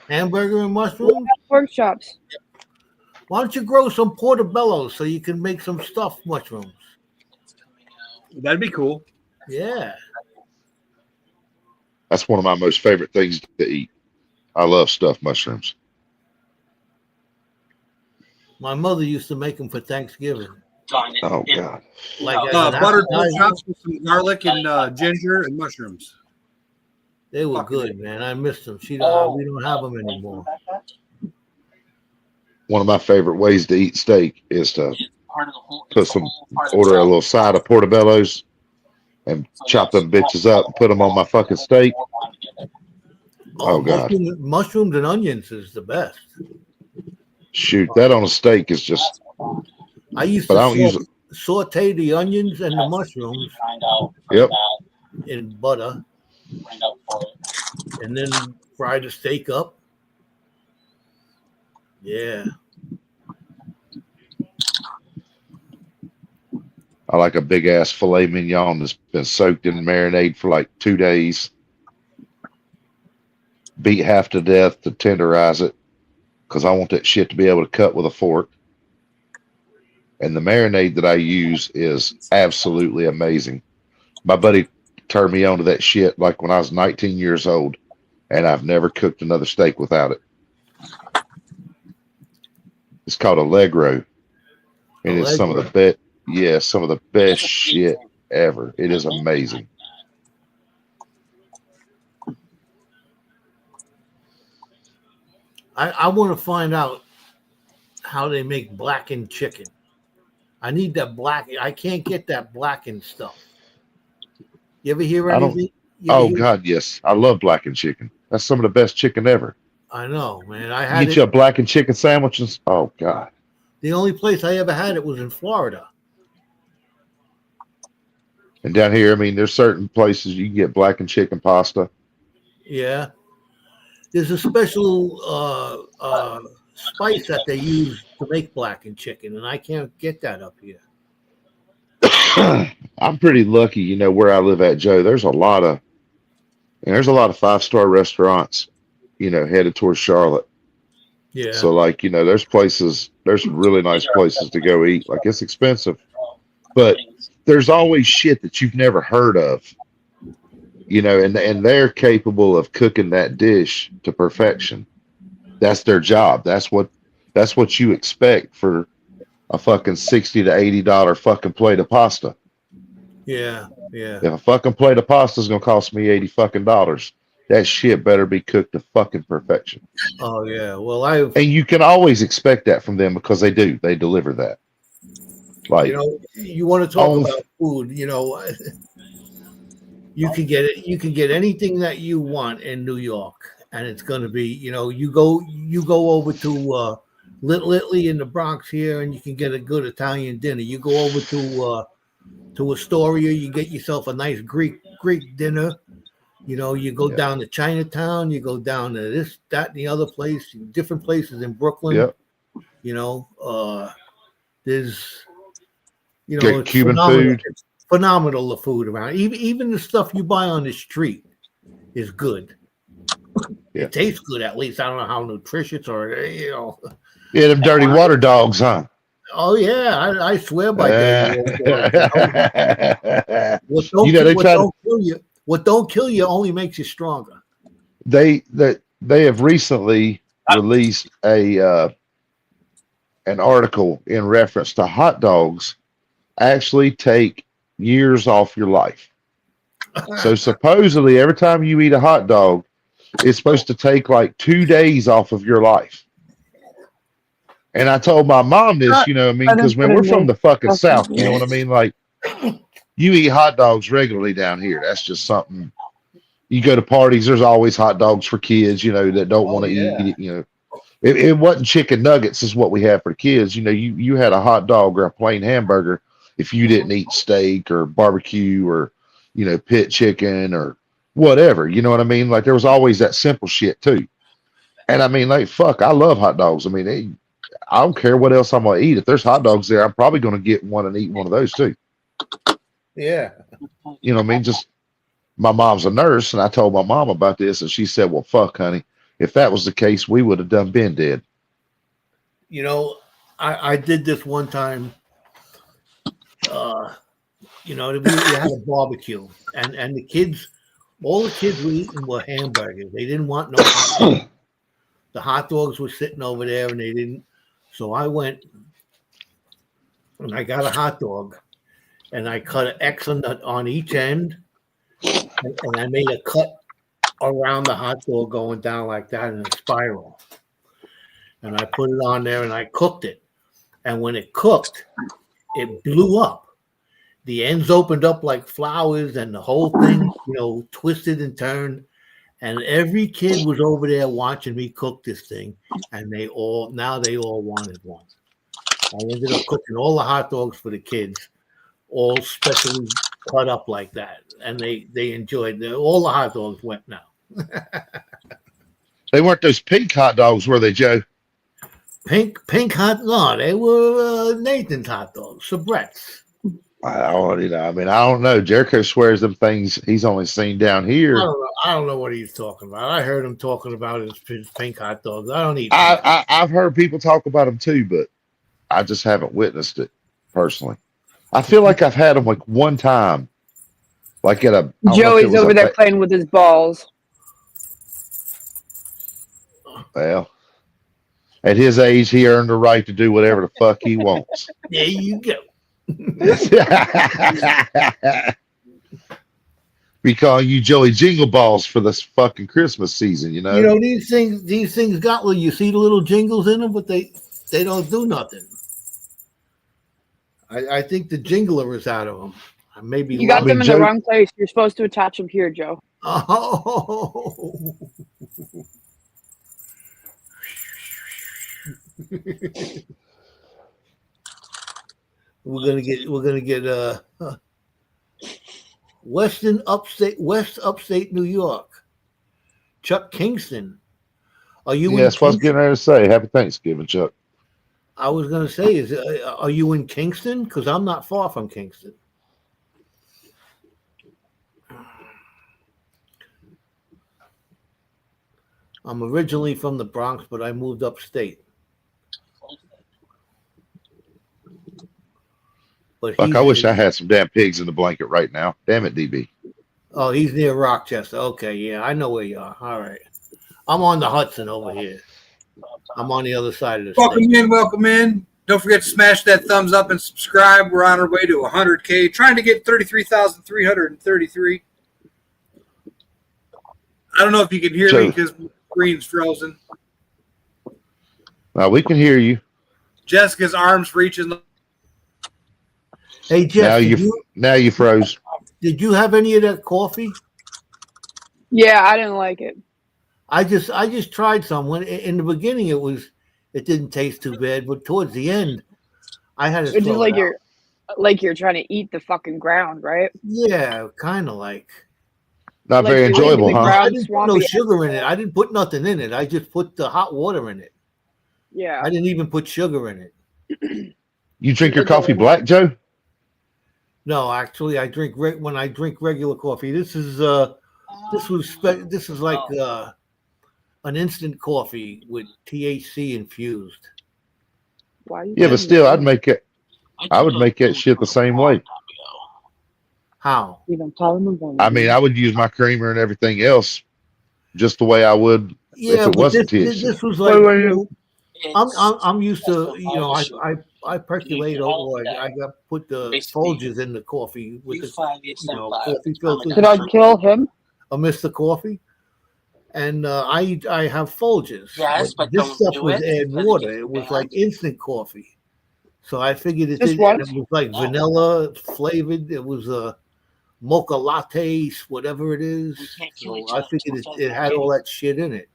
Hamburger and mushrooms? Workshops. Why don't you grow some portobello so you can make some stuffed mushrooms? That'd be cool. Yeah. That's one of my most favorite things to eat. I love stuffed mushrooms. My mother used to make them for Thanksgiving. Oh God. Like buttered pork chops with some garlic and ginger and mushrooms. They were good, man. I missed them. We don't have them anymore. One of my favorite ways to eat steak is to order a little side of portobellos and chop them bitches up and put them on my fucking steak. Oh God. Mushrooms and onions is the best. Shoot, that on a steak is just. I used But to I don't use it. saute the onions and the mushrooms Yep. in butter and then fry the steak up. Yeah. I like a big ass filet mignon that's been soaked in marinade for like 2 days. Beat half to death to tenderize it because I want that shit to be able to cut with a fork. And the marinade that I use is absolutely amazing. My buddy turned me onto that shit like when I was 19 years old, and I've never cooked another steak without it. It's called Allegro, and it's some of Allegro. the best. Yeah, some of the best shit ever. It is amazing. I want to find out how they make blackened chicken. I need that black. I can't get that blackened stuff. You ever hear I don't. anything? You ever Oh hear? God, yes, I love blackened chicken. That's some of the best chicken ever. I know, man. I You had get you it. a blackened chicken sandwiches. Oh God. The only place I ever had it was in Florida. And down here, I mean, there's certain places you can get blackened chicken pasta. Yeah. There's a special spice that they use to make blackened chicken, and I can't get that up here. I'm pretty lucky, where I live at, Joe. There's a lot of 5-star restaurants, headed towards Charlotte. Yeah. So like, there's really nice places to go eat. Like it's expensive, but there's always shit that you've never heard of, and they're capable of cooking that dish to perfection. That's their job. That's what you expect for a fucking $60 to $80 fucking plate of pasta. Yeah. Yeah. If a fucking plate of pasta is gonna cost me $80 fucking, that shit better be cooked to fucking perfection. Oh yeah. Well, And you can always expect that from them because they do. They deliver that. Like, you want to talk on about food, you can get it. You can get anything that you want in New York, and it's going to be, you go over to Little in the Bronx here, and you can get a good Italian dinner. You go over to Astoria, you get yourself a nice Greek dinner. You go Yeah. down to Chinatown, you go down to this, that, and the other place, different places in Brooklyn. Yep. There's, Get it's Cuban phenomenal. food. It's phenomenal, the food around. Even the stuff you buy on the street is good. Yeah. It tastes good, at least. I don't know how nutritious or Yeah, them dirty water dogs, huh? Oh yeah, I swear by dirty water dogs. What don't, they what tried. don't kill you? What don't kill you only makes you stronger. They have recently released an article in reference to hot dogs actually take years off your life. So supposedly every time you eat a hot dog, it's supposed to take like 2 days off of your life. And I told my mom this, because man, we're from the fucking South, you know what I mean? Like, you eat hot dogs regularly down here. That's just something. You go to parties, there's always hot dogs for kids, that don't want to eat it, It wasn't chicken nuggets is what we had for the kids. You had a hot dog or a plain hamburger if you didn't eat steak or barbecue or, pit chicken or whatever. You know what I mean? Like there was always that simple shit too. And I mean, like, fuck, I love hot dogs. I mean, I don't care what else I'm going to eat. If there's hot dogs there, I'm probably going to get one and eat one of those too. Yeah. You know what I mean? Just my mom's a nurse and I told my mom about this and she said, well, fuck, honey. If that was the case, we would have done been dead. I did this one time. We had a barbecue, and the kids, all the kids were eating were hamburgers. They didn't want no hot dogs. The hot dogs were sitting over there, and they didn't. So I went and I got a hot dog, and I cut an X on each end, and I made a cut around the hot dog going down like that in a spiral. And I put it on there and I cooked it. And when it cooked, it blew up. The ends opened up like flowers and the whole thing, twisted and turned. And every kid was over there watching me cook this thing. And they all wanted one. I ended up cooking all the hot dogs for the kids, all specially cut up like that. And they enjoyed it. All the hot dogs went now. They weren't those pink hot dogs, were they, Joe? Pink hot? No, they were Nathan's hot dogs, Sabrett's. I don't know. Jericho swears them things he's only seen down here. I don't know what he's talking about. I heard him talking about his pink hot dogs. I don't eat. I've heard people talk about them too, but I just haven't witnessed it personally. I feel like I've had them like one time, like at a. Joey's over there playing with his balls. Well, At his age, he earned the right to do whatever the fuck he wants. There you go. We call you Joey Jingle Balls for this fucking Christmas season, you know. You know, these things got you see the little jingles in them, but they don't do nothing. I think the jingler is out of them. Maybe You got them in Joe, the wrong place. You're supposed to attach them here, Joe. Oh. We're gonna get West upstate New York. Chuck Kingston. Are you? Yes, I was getting ready to say Happy Thanksgiving, Chuck. I was gonna say, are you in Kingston? Because I'm not far from Kingston. I'm originally from the Bronx, but I moved upstate. But Fuck, I wish I had some damn pigs in the blanket right now. Damn it, DB. Oh, he's near Rochester. Okay, yeah, I know where you are. All right. I'm on the Hudson over here. I'm on the other side of the state. Welcome in. Don't forget to smash that thumbs up and subscribe. We're on our way to 100K, trying to get 33,333. I don't know if you can hear me because my screen's frozen. We can hear you. Jessica's arms reaching. Hey, Jeff, now you froze. Did you have any of that coffee? Yeah, I didn't like it. I just tried some. When in the beginning it didn't taste too bad, but towards the end, I had to. It's just like you're trying to eat the fucking ground, right? Yeah, kind of like. Not very enjoyable, huh? I didn't put no sugar in it. I didn't put nothing in it. I just put the hot water in it. Yeah. I didn't even put sugar in it. You drink your coffee black, Joe? No, actually, I drink when I drink regular coffee. This is like an instant coffee with THC infused. Yeah, but still, I would make that shit the same way. How? I mean, I would use my creamer and everything else just the way I would if it wasn't THC. This was like I'm used to, I percolate over. I got put the Folgers in the coffee with the coffee filter. Did I kill him? I missed the coffee, and I have Folgers. Yes, but this don't stuff do was it. add water. It was like instant coffee, so I figured it was like vanilla flavored. It was a mocha latte, whatever it is. So I figured it had all that shit in it.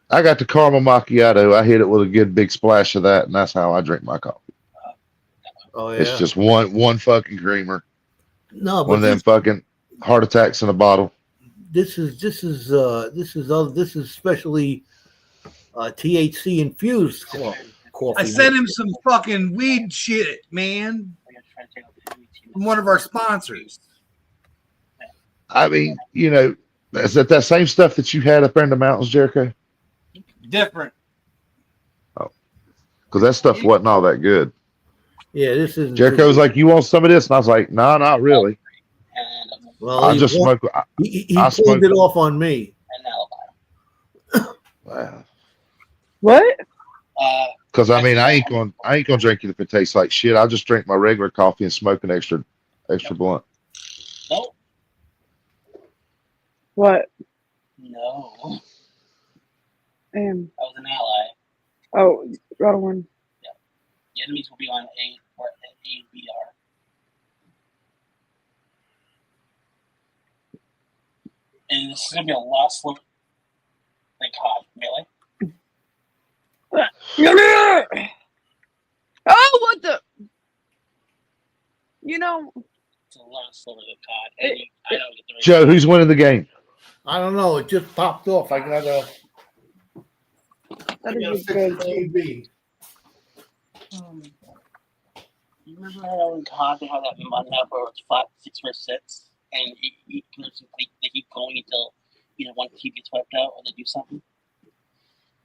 I got the caramel macchiato. I hit it with a good big splash of that, and that's how I drink my coffee. Oh yeah, it's just one fucking creamer. No, but one of them fucking heart attacks in a bottle. This is especially THC infused coffee. I sent him some fucking weed shit, man, from one of our sponsors. I mean, is that same stuff that you had up there in the mountains, Jericho? Different. Oh, because that stuff wasn't all that good. Yeah, this is. Jericho was like, "You want some of this?" And I was like, "No, not really." Well, I just smoke. He pulled it off on me. Wow. What? Because I mean, I ain't gonna drink it if it tastes like shit. I'll just drink my regular coffee and smoke an extra blunt. No. What? No. I was an ally. Oh, wrong one. Yeah. The enemies will be on A or ABR. And this is gonna be a lot slower than COD, really? Oh, what the? It's a lot slower than COD. And I don't get the Joe, who's winning the game? I don't know. It just popped off. I gotta. That is good. TV. You remember how in COD they have that mud map where it's flat 6x6, and they keep going until one team gets wiped out or they do something?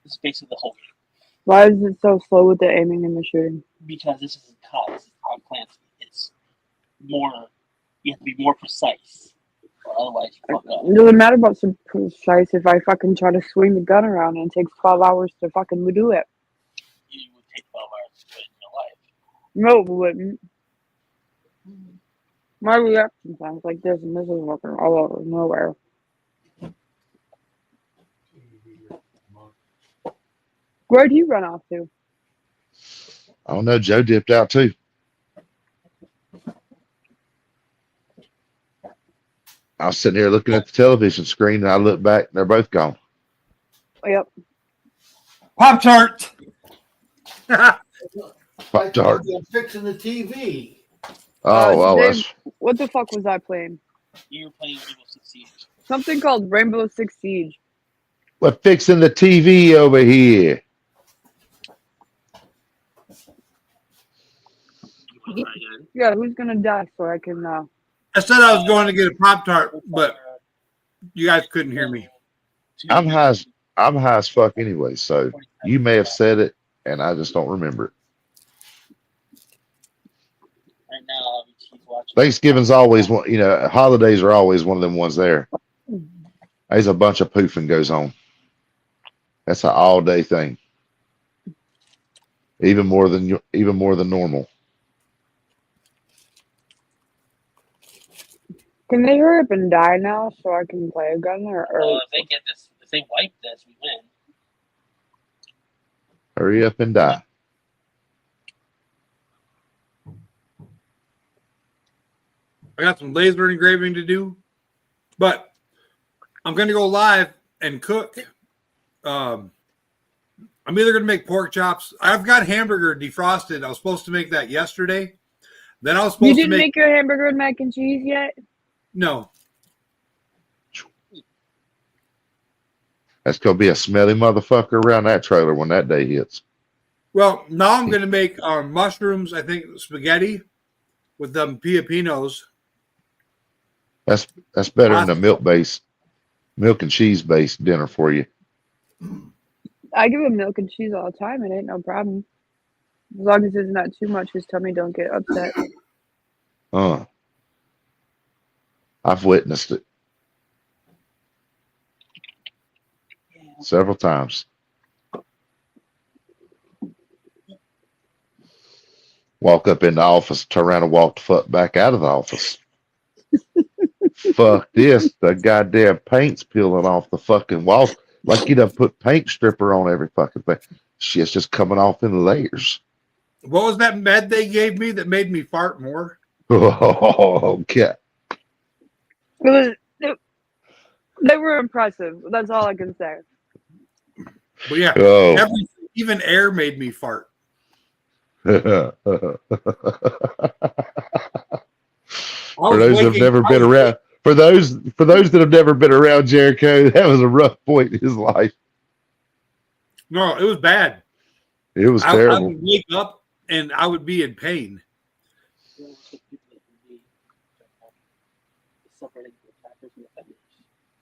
This is basically the whole game. Why is it so slow with the aiming and the shooting? Because this isn't COD, this is Tom Clancy. It's more, you have to be more precise, or otherwise you fuck up. It doesn't matter about some precise if I fucking try to swing the gun around and it takes 12 hours to fucking do it. take 12 hours to do it in real life. No, it wouldn't. My reaction sounds like this, and this is working all over nowhere. Where'd you run off to? I don't know. Joe dipped out too. I was sitting here looking at the television screen, and I looked back, and they're both gone. Yep. Pop-Tart. Pop-Tart. I'm fixing the TV. Oh, well, Dave, that's what the fuck was I playing? You were playing Rainbow Six Siege. Something called Rainbow Six Siege. we're fixing the TV over here. You want to try again? Yeah, who's gonna die so I can I said I was going to get a Pop-Tart, but you guys couldn't hear me. I'm high as fuck anyway, so you may have said it, and I just don't remember it. Right now, he's watching. Thanksgiving's always one, holidays are always one of them ones there. There's a bunch of poofing goes on. That's an all day thing. Even more than normal. Can they hurry up and die now so I can play again? Or If they wipe this, we win. Hurry up and die. I got some laser engraving to do, but I'm going to go live and cook. I'm either going to make pork chops. I've got hamburger defrosted. I was supposed to make that yesterday. Then I was supposed you to didn't make your hamburger and mac and cheese yet? No. That's gonna be a smelly motherfucker around that trailer when that day hits. Well, now I'm going to make mushrooms, I think, spaghetti with them piapinos. That's better than a milk and cheese based dinner for you. I give him milk and cheese all the time. It ain't no problem. As long as it's not too much, his tummy don't get upset. I've witnessed it several times. Walk up in the office, turn around and walk the fuck back out of the office. Fuck this. The goddamn paint's peeling off the fucking walls. Like you done put paint stripper on every fucking thing. Shit's just coming off in layers. What was that med they gave me that made me fart more? Oh, okay. They were impressive. That's all I can say. But yeah, Oh. even air made me fart. For those that have never been around, for those that have never been around Jericho, that was a rough point in his life. No, it was bad. It was I terrible. would wake up and I would be in pain.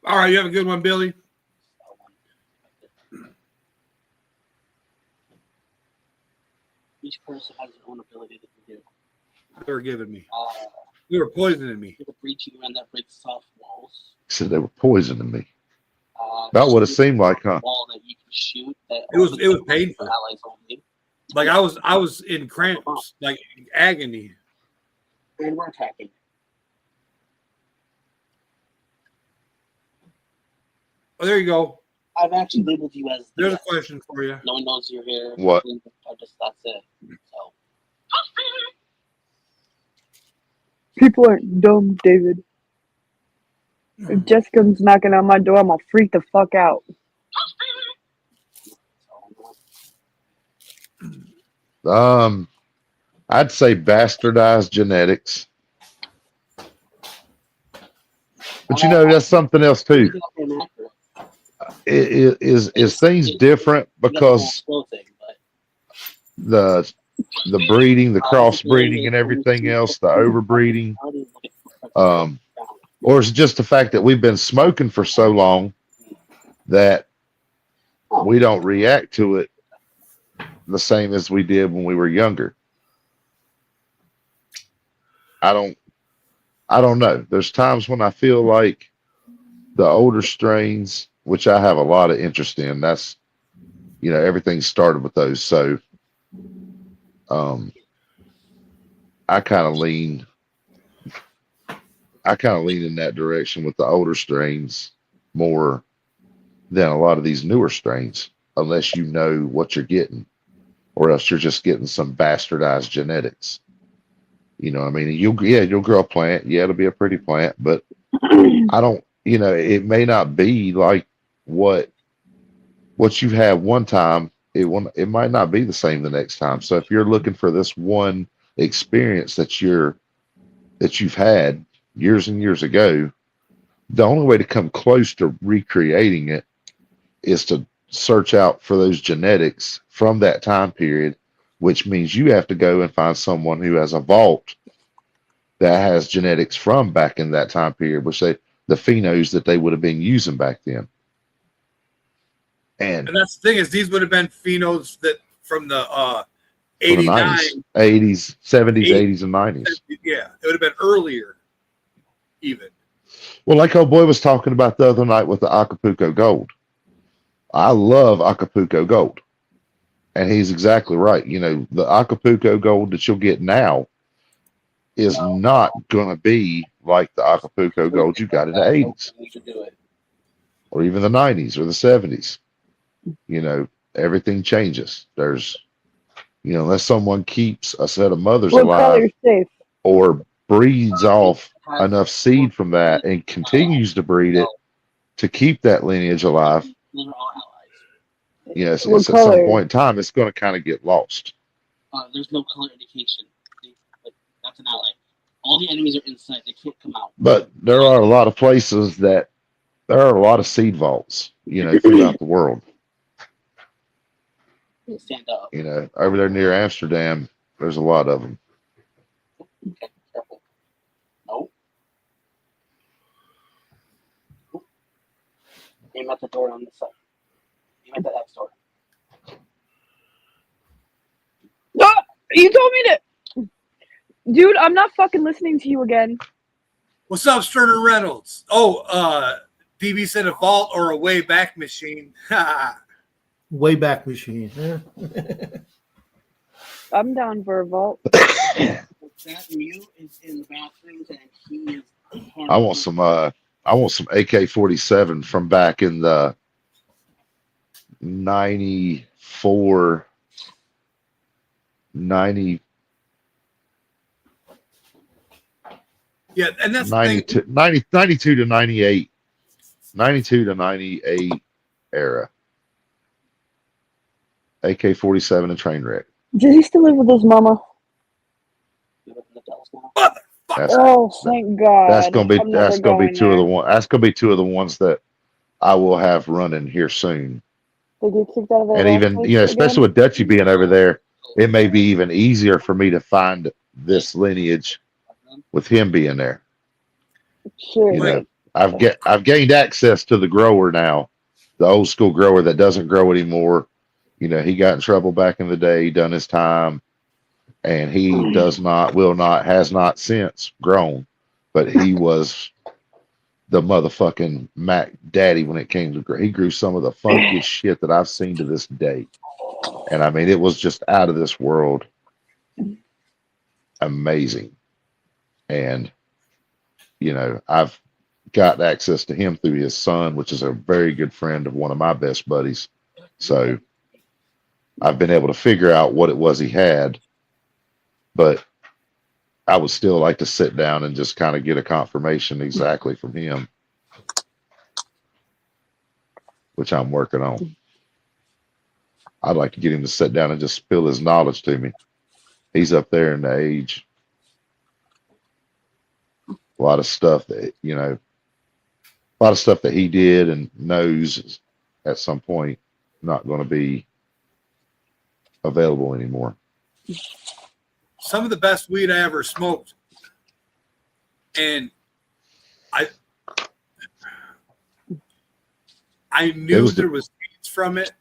All right, you have a good one, Billy. Each person has their own ability that they do. They were giving me. They were poisoning me. The breaching around that breaks soft walls. He said they were poisoning me. About what it seemed like, huh? Wall that you can shoot. That It was painful. Allies only. Like I was in cramps, like agony. And we're attacking. Oh, there you go. I've actually labeled you as. There's a question for you. No one knows you're here. What? That's it. So. People aren't dumb, David. If Jessica's knocking on my door, I'm gonna freak the fuck out. I'd say bastardized genetics. But that's something else too. Is things different because the breeding, the crossbreeding and everything else, the overbreeding, or is it just the fact that we've been smoking for so long that we don't react to it the same as we did when we were younger? I don't know. There's times when I feel like the older strains, which I have a lot of interest in, that's everything started with those. So I kind of lean in that direction with the older strains more than a lot of these newer strains, unless you know what you're getting, or else you're just getting some bastardized genetics. You know, I mean, you'll grow a plant, yeah, it'll be a pretty plant, but I don't, it may not be like what you have one time. It might not be the same the next time. So if you're looking for this one experience that you've had years and years ago, the only way to come close to recreating it is to search out for those genetics from that time period, which means you have to go and find someone who has a vault that has genetics from back in that time period, which the phenos that they would have been using back then. And that's the thing, is these would have been phenos that from the 89, 80s, 70s, 80s, and 90s. Yeah, it would have been earlier, even. Well, like old boy was talking about the other night with the Acapulco Gold. I love Acapulco Gold. And he's exactly right. The Acapulco Gold that you'll get now is not going to be like the Acapulco Gold you got in the 80s. Or even the 90s or the 70s. Everything changes. There's, unless someone keeps a set of mothers alive or breeds off enough seed from that and continues to breed it to keep that lineage alive, at some point in time, it's going to kind of get lost. There's no color indication. That's an ally. All the enemies are inside. They can't come out. But there are a lot of places there are a lot of seed vaults, throughout the world. Stand up. Over there near Amsterdam, there's a lot of them. Careful. Nope. Aim at the door on this side. Aim at the X door. Ah, you told me to. Dude, I'm not fucking listening to you again. What's up, Sterner Reynolds? Oh, DB said a vault or a way back machine. Way back machine. I'm down for a vault. That mute is in the bathrooms, and he is. I want some AK-47 from back in the 94, 90. Yeah, and that's 92 to 98. 92 to 98 era. AK-47 and train wreck. Does he still live with his mama? Thank God. That's gonna be two of the ones that I will have running here soon. They get kicked out of their and even especially with Dutchie being over there, it may be even easier for me to find this lineage with him being there. Sure. I've gained access to the grower now, the old school grower that doesn't grow anymore. He got in trouble back in the day, done his time, and he has not since grown, but he was the motherfucking Mac daddy when it came to grow. He grew some of the funkiest shit that I've seen to this day. And I mean, it was just out of this world. Amazing. And, I've got access to him through his son, which is a very good friend of one of my best buddies. So I've been able to figure out what it was he had, but I would still like to sit down and just kind of get a confirmation exactly from him, which I'm working on. I'd like to get him to sit down and just spill his knowledge to me. He's up there in the age. A lot of stuff that, he did and knows at some point not going to be available anymore. Some of the best weed I ever smoked, and I knew there was seeds from it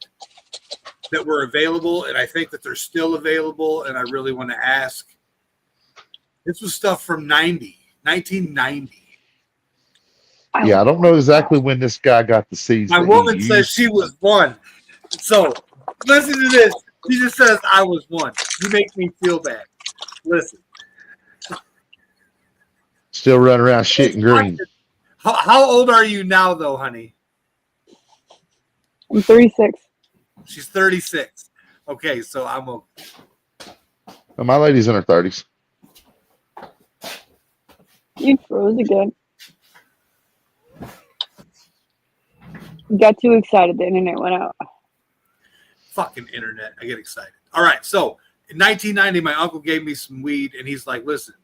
that were available, and I think that they're still available, and I really want to ask. This was stuff from 1990. Yeah, I don't know exactly when this guy got the seeds. My woman says she was one. So listen to this. She just says I was one. You make me feel bad. Listen. Still running around shitting green. How old are you now, though, honey? I'm 36. She's 36. Okay, so I'm okay. Well, my lady's in her 30s. You froze again. Got too excited. The internet went out. Fucking internet. I get excited. All right, so in 1990, my uncle gave me some weed, and he's like, listen,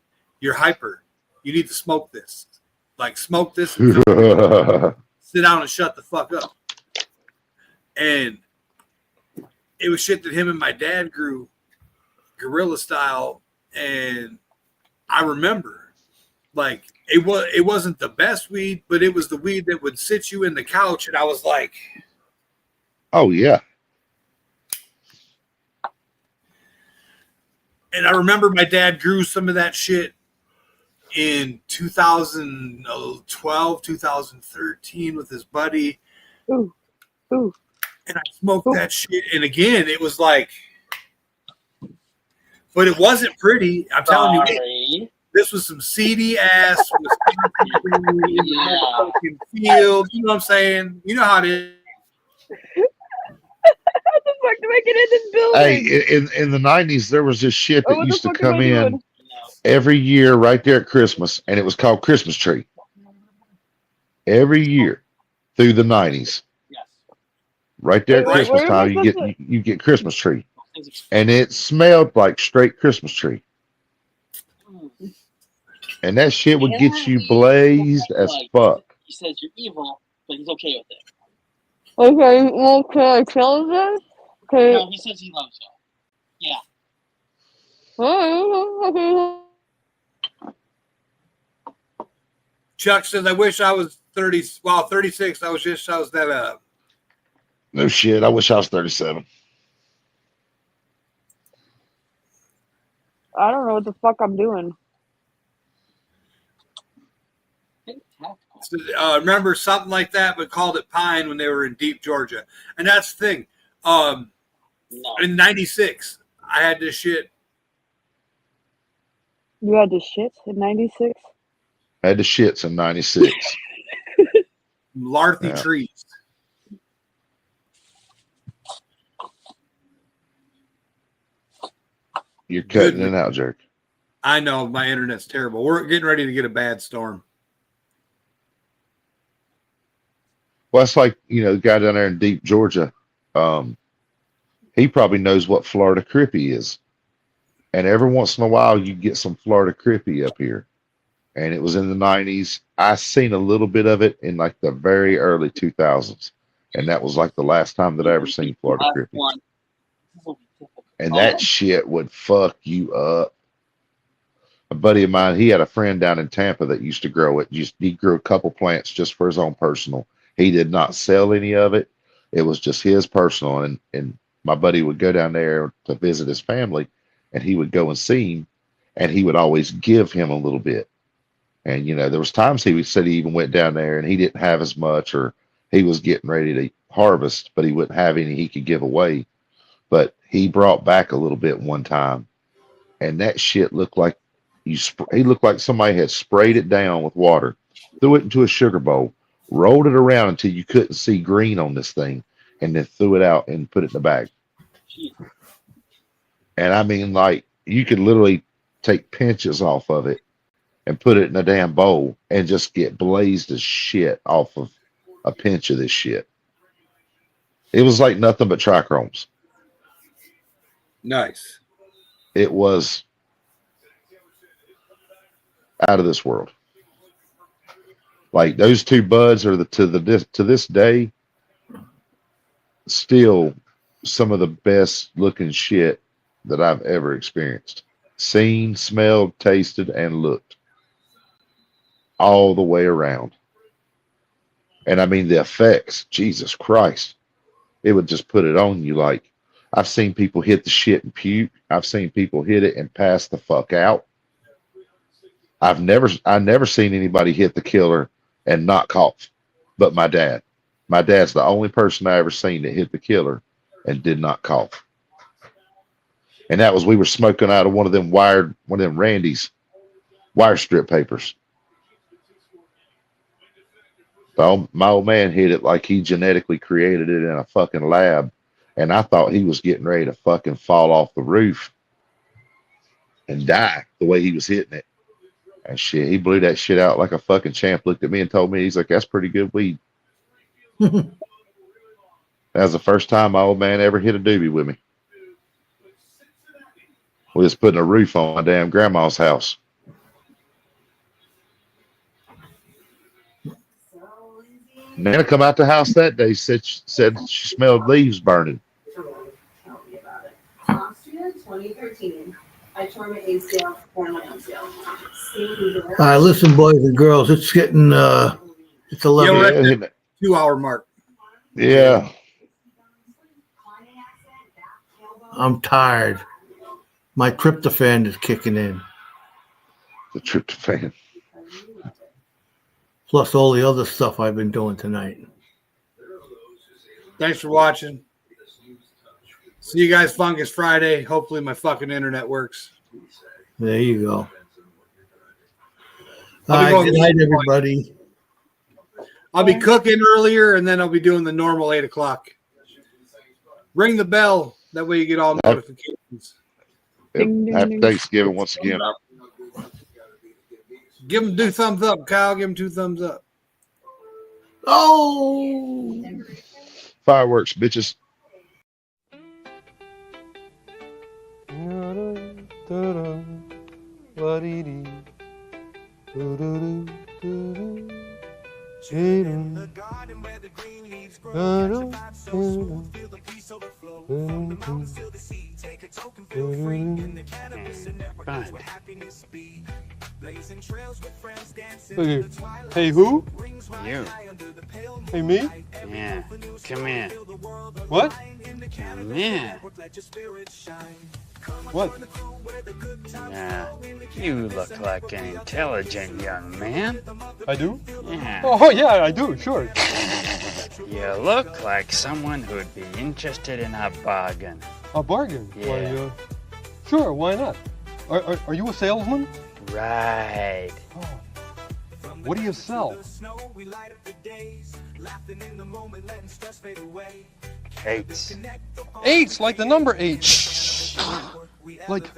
you're hyper. You need to smoke this. Like, smoke this and sit down and shut the fuck up. And it was shit that him and my dad grew guerrilla style. And I remember, like, it wasn't the best weed, but it was the weed that would sit you in the couch. And I was like, oh, yeah. And I remember my dad grew some of that shit in 2012, 2013 with his buddy. Ooh. Ooh. And I smoked that shit. And again, it was like, but it wasn't pretty. I'm telling you, this was some seedy ass fucking field. You know what I'm saying? You know how it is. How the fuck do I get in this building? Hey, in the 90s, there was this shit that used to come in doing? every year right there at Christmas, and it was called Christmas tree. Every year through the 90s. Yes. Right there at Right. Christmas time, you get Christmas tree. And it smelled like straight Christmas tree. And that shit would get you blazed as fuck. He says you're evil, but he's okay with it. Okay, well, can I kill this? Okay. No, he says he loves you. Yeah. Chuck says, I wish I was 30. Well, 36. I was that. No shit. I wish I was 37. I don't know what the fuck I'm doing. Remember something like that, but called it Pine when they were in deep Georgia. And that's the thing. No. In 96, I had this shit. You had the shit in 96? I had the shits in 96. Larthy trees. You're cutting it out, Jerk. I know my internet's terrible. We're getting ready to get a bad storm. Well, that's like, the guy down there in deep Georgia. He probably knows what Florida Crippy is. And every once in a while, you get some Florida Crippy up here. And it was in the 90s. I seen a little bit of it in like the very early 2000s. And that was like the last time that I ever seen Florida Crippy. And that shit would fuck you up. A buddy of mine, he had a friend down in Tampa that used to grow it. He grew a couple plants just for his own personal. He did not sell any of it. It was just his personal. And my buddy would go down there to visit his family, and he would go and see him, and he would always give him a little bit. And, there was times he said he even went down there and he didn't have as much, or he was getting ready to harvest, but he wouldn't have any he could give away. But he brought back a little bit one time, and that shit looked like he looked like somebody had sprayed it down with water, threw it into a sugar bowl, rolled it around until you couldn't see green on this thing, and then threw it out and put it in the bag. And I mean, like, you could literally take pinches off of it and put it in a damn bowl and just get blazed as shit off of a pinch of this shit. It was like nothing but trichromes. Nice. It was out of this world. Like, those two buds are to this day still some of the best looking shit that I've ever experienced. Seen, smelled, tasted, and looked. All the way around. And I mean, the effects, Jesus Christ. It would just put it on you. Like, I've seen people hit the shit and puke. I've seen people hit it and pass the fuck out. I've never seen anybody hit the killer and not cough, but my dad. My dad's the only person I ever seen that hit the killer and did not cough. And that was, we were smoking out of one of them Randy's wire strip papers. My old man hit it like he genetically created it in a fucking lab. And I thought he was getting ready to fucking fall off the roof and die the way he was hitting it. And shit, he blew that shit out like a fucking champ. Looked at me and told me, he's like, that's pretty good weed. That was the first time my old man ever hit a doobie with me. We was putting a roof on my damn grandma's house. Nana come out the house that day, said she smelled leaves burning. Last year, 2013, I tore my ACL for my MCL. All right, listen, boys and girls, it's getting it's 11. Yeah, we're at the 2-hour mark. Yeah. I'm tired. My tryptophan is kicking in. The tryptophan. Plus all the other stuff I've been doing tonight. Thanks for watching. See you guys Fungus Friday. Hopefully my fucking internet works. There you go. All right, good night, everybody. I'll be cooking earlier, and then I'll be doing the normal 8 o'clock. Ring the bell. That way you get all notifications. Happy Thanksgiving once again. Do thumbs up, Kyle. Give him 2 thumbs up. Oh! Fireworks, bitches. In the garden where the green leaves grow, catch a vibe so smooth, feel the peace overflow. From the mountains to the sea, take a token, feel free. In the cannabis and network, that's where happiness be. Blazing trails with friends dancing in the twilight. Hey, who? You. Hey, me? Yeah, come here. What? Come here. What? Yeah, you look like an intelligent young man. I do? Yeah. Oh, yeah, I do, sure. You look like someone who'd be interested in a bargain. A bargain? Yeah. Why, sure, why not? Are you a salesman? Right. Oh. What do you sell? Eights. 8s, like the number 8. Like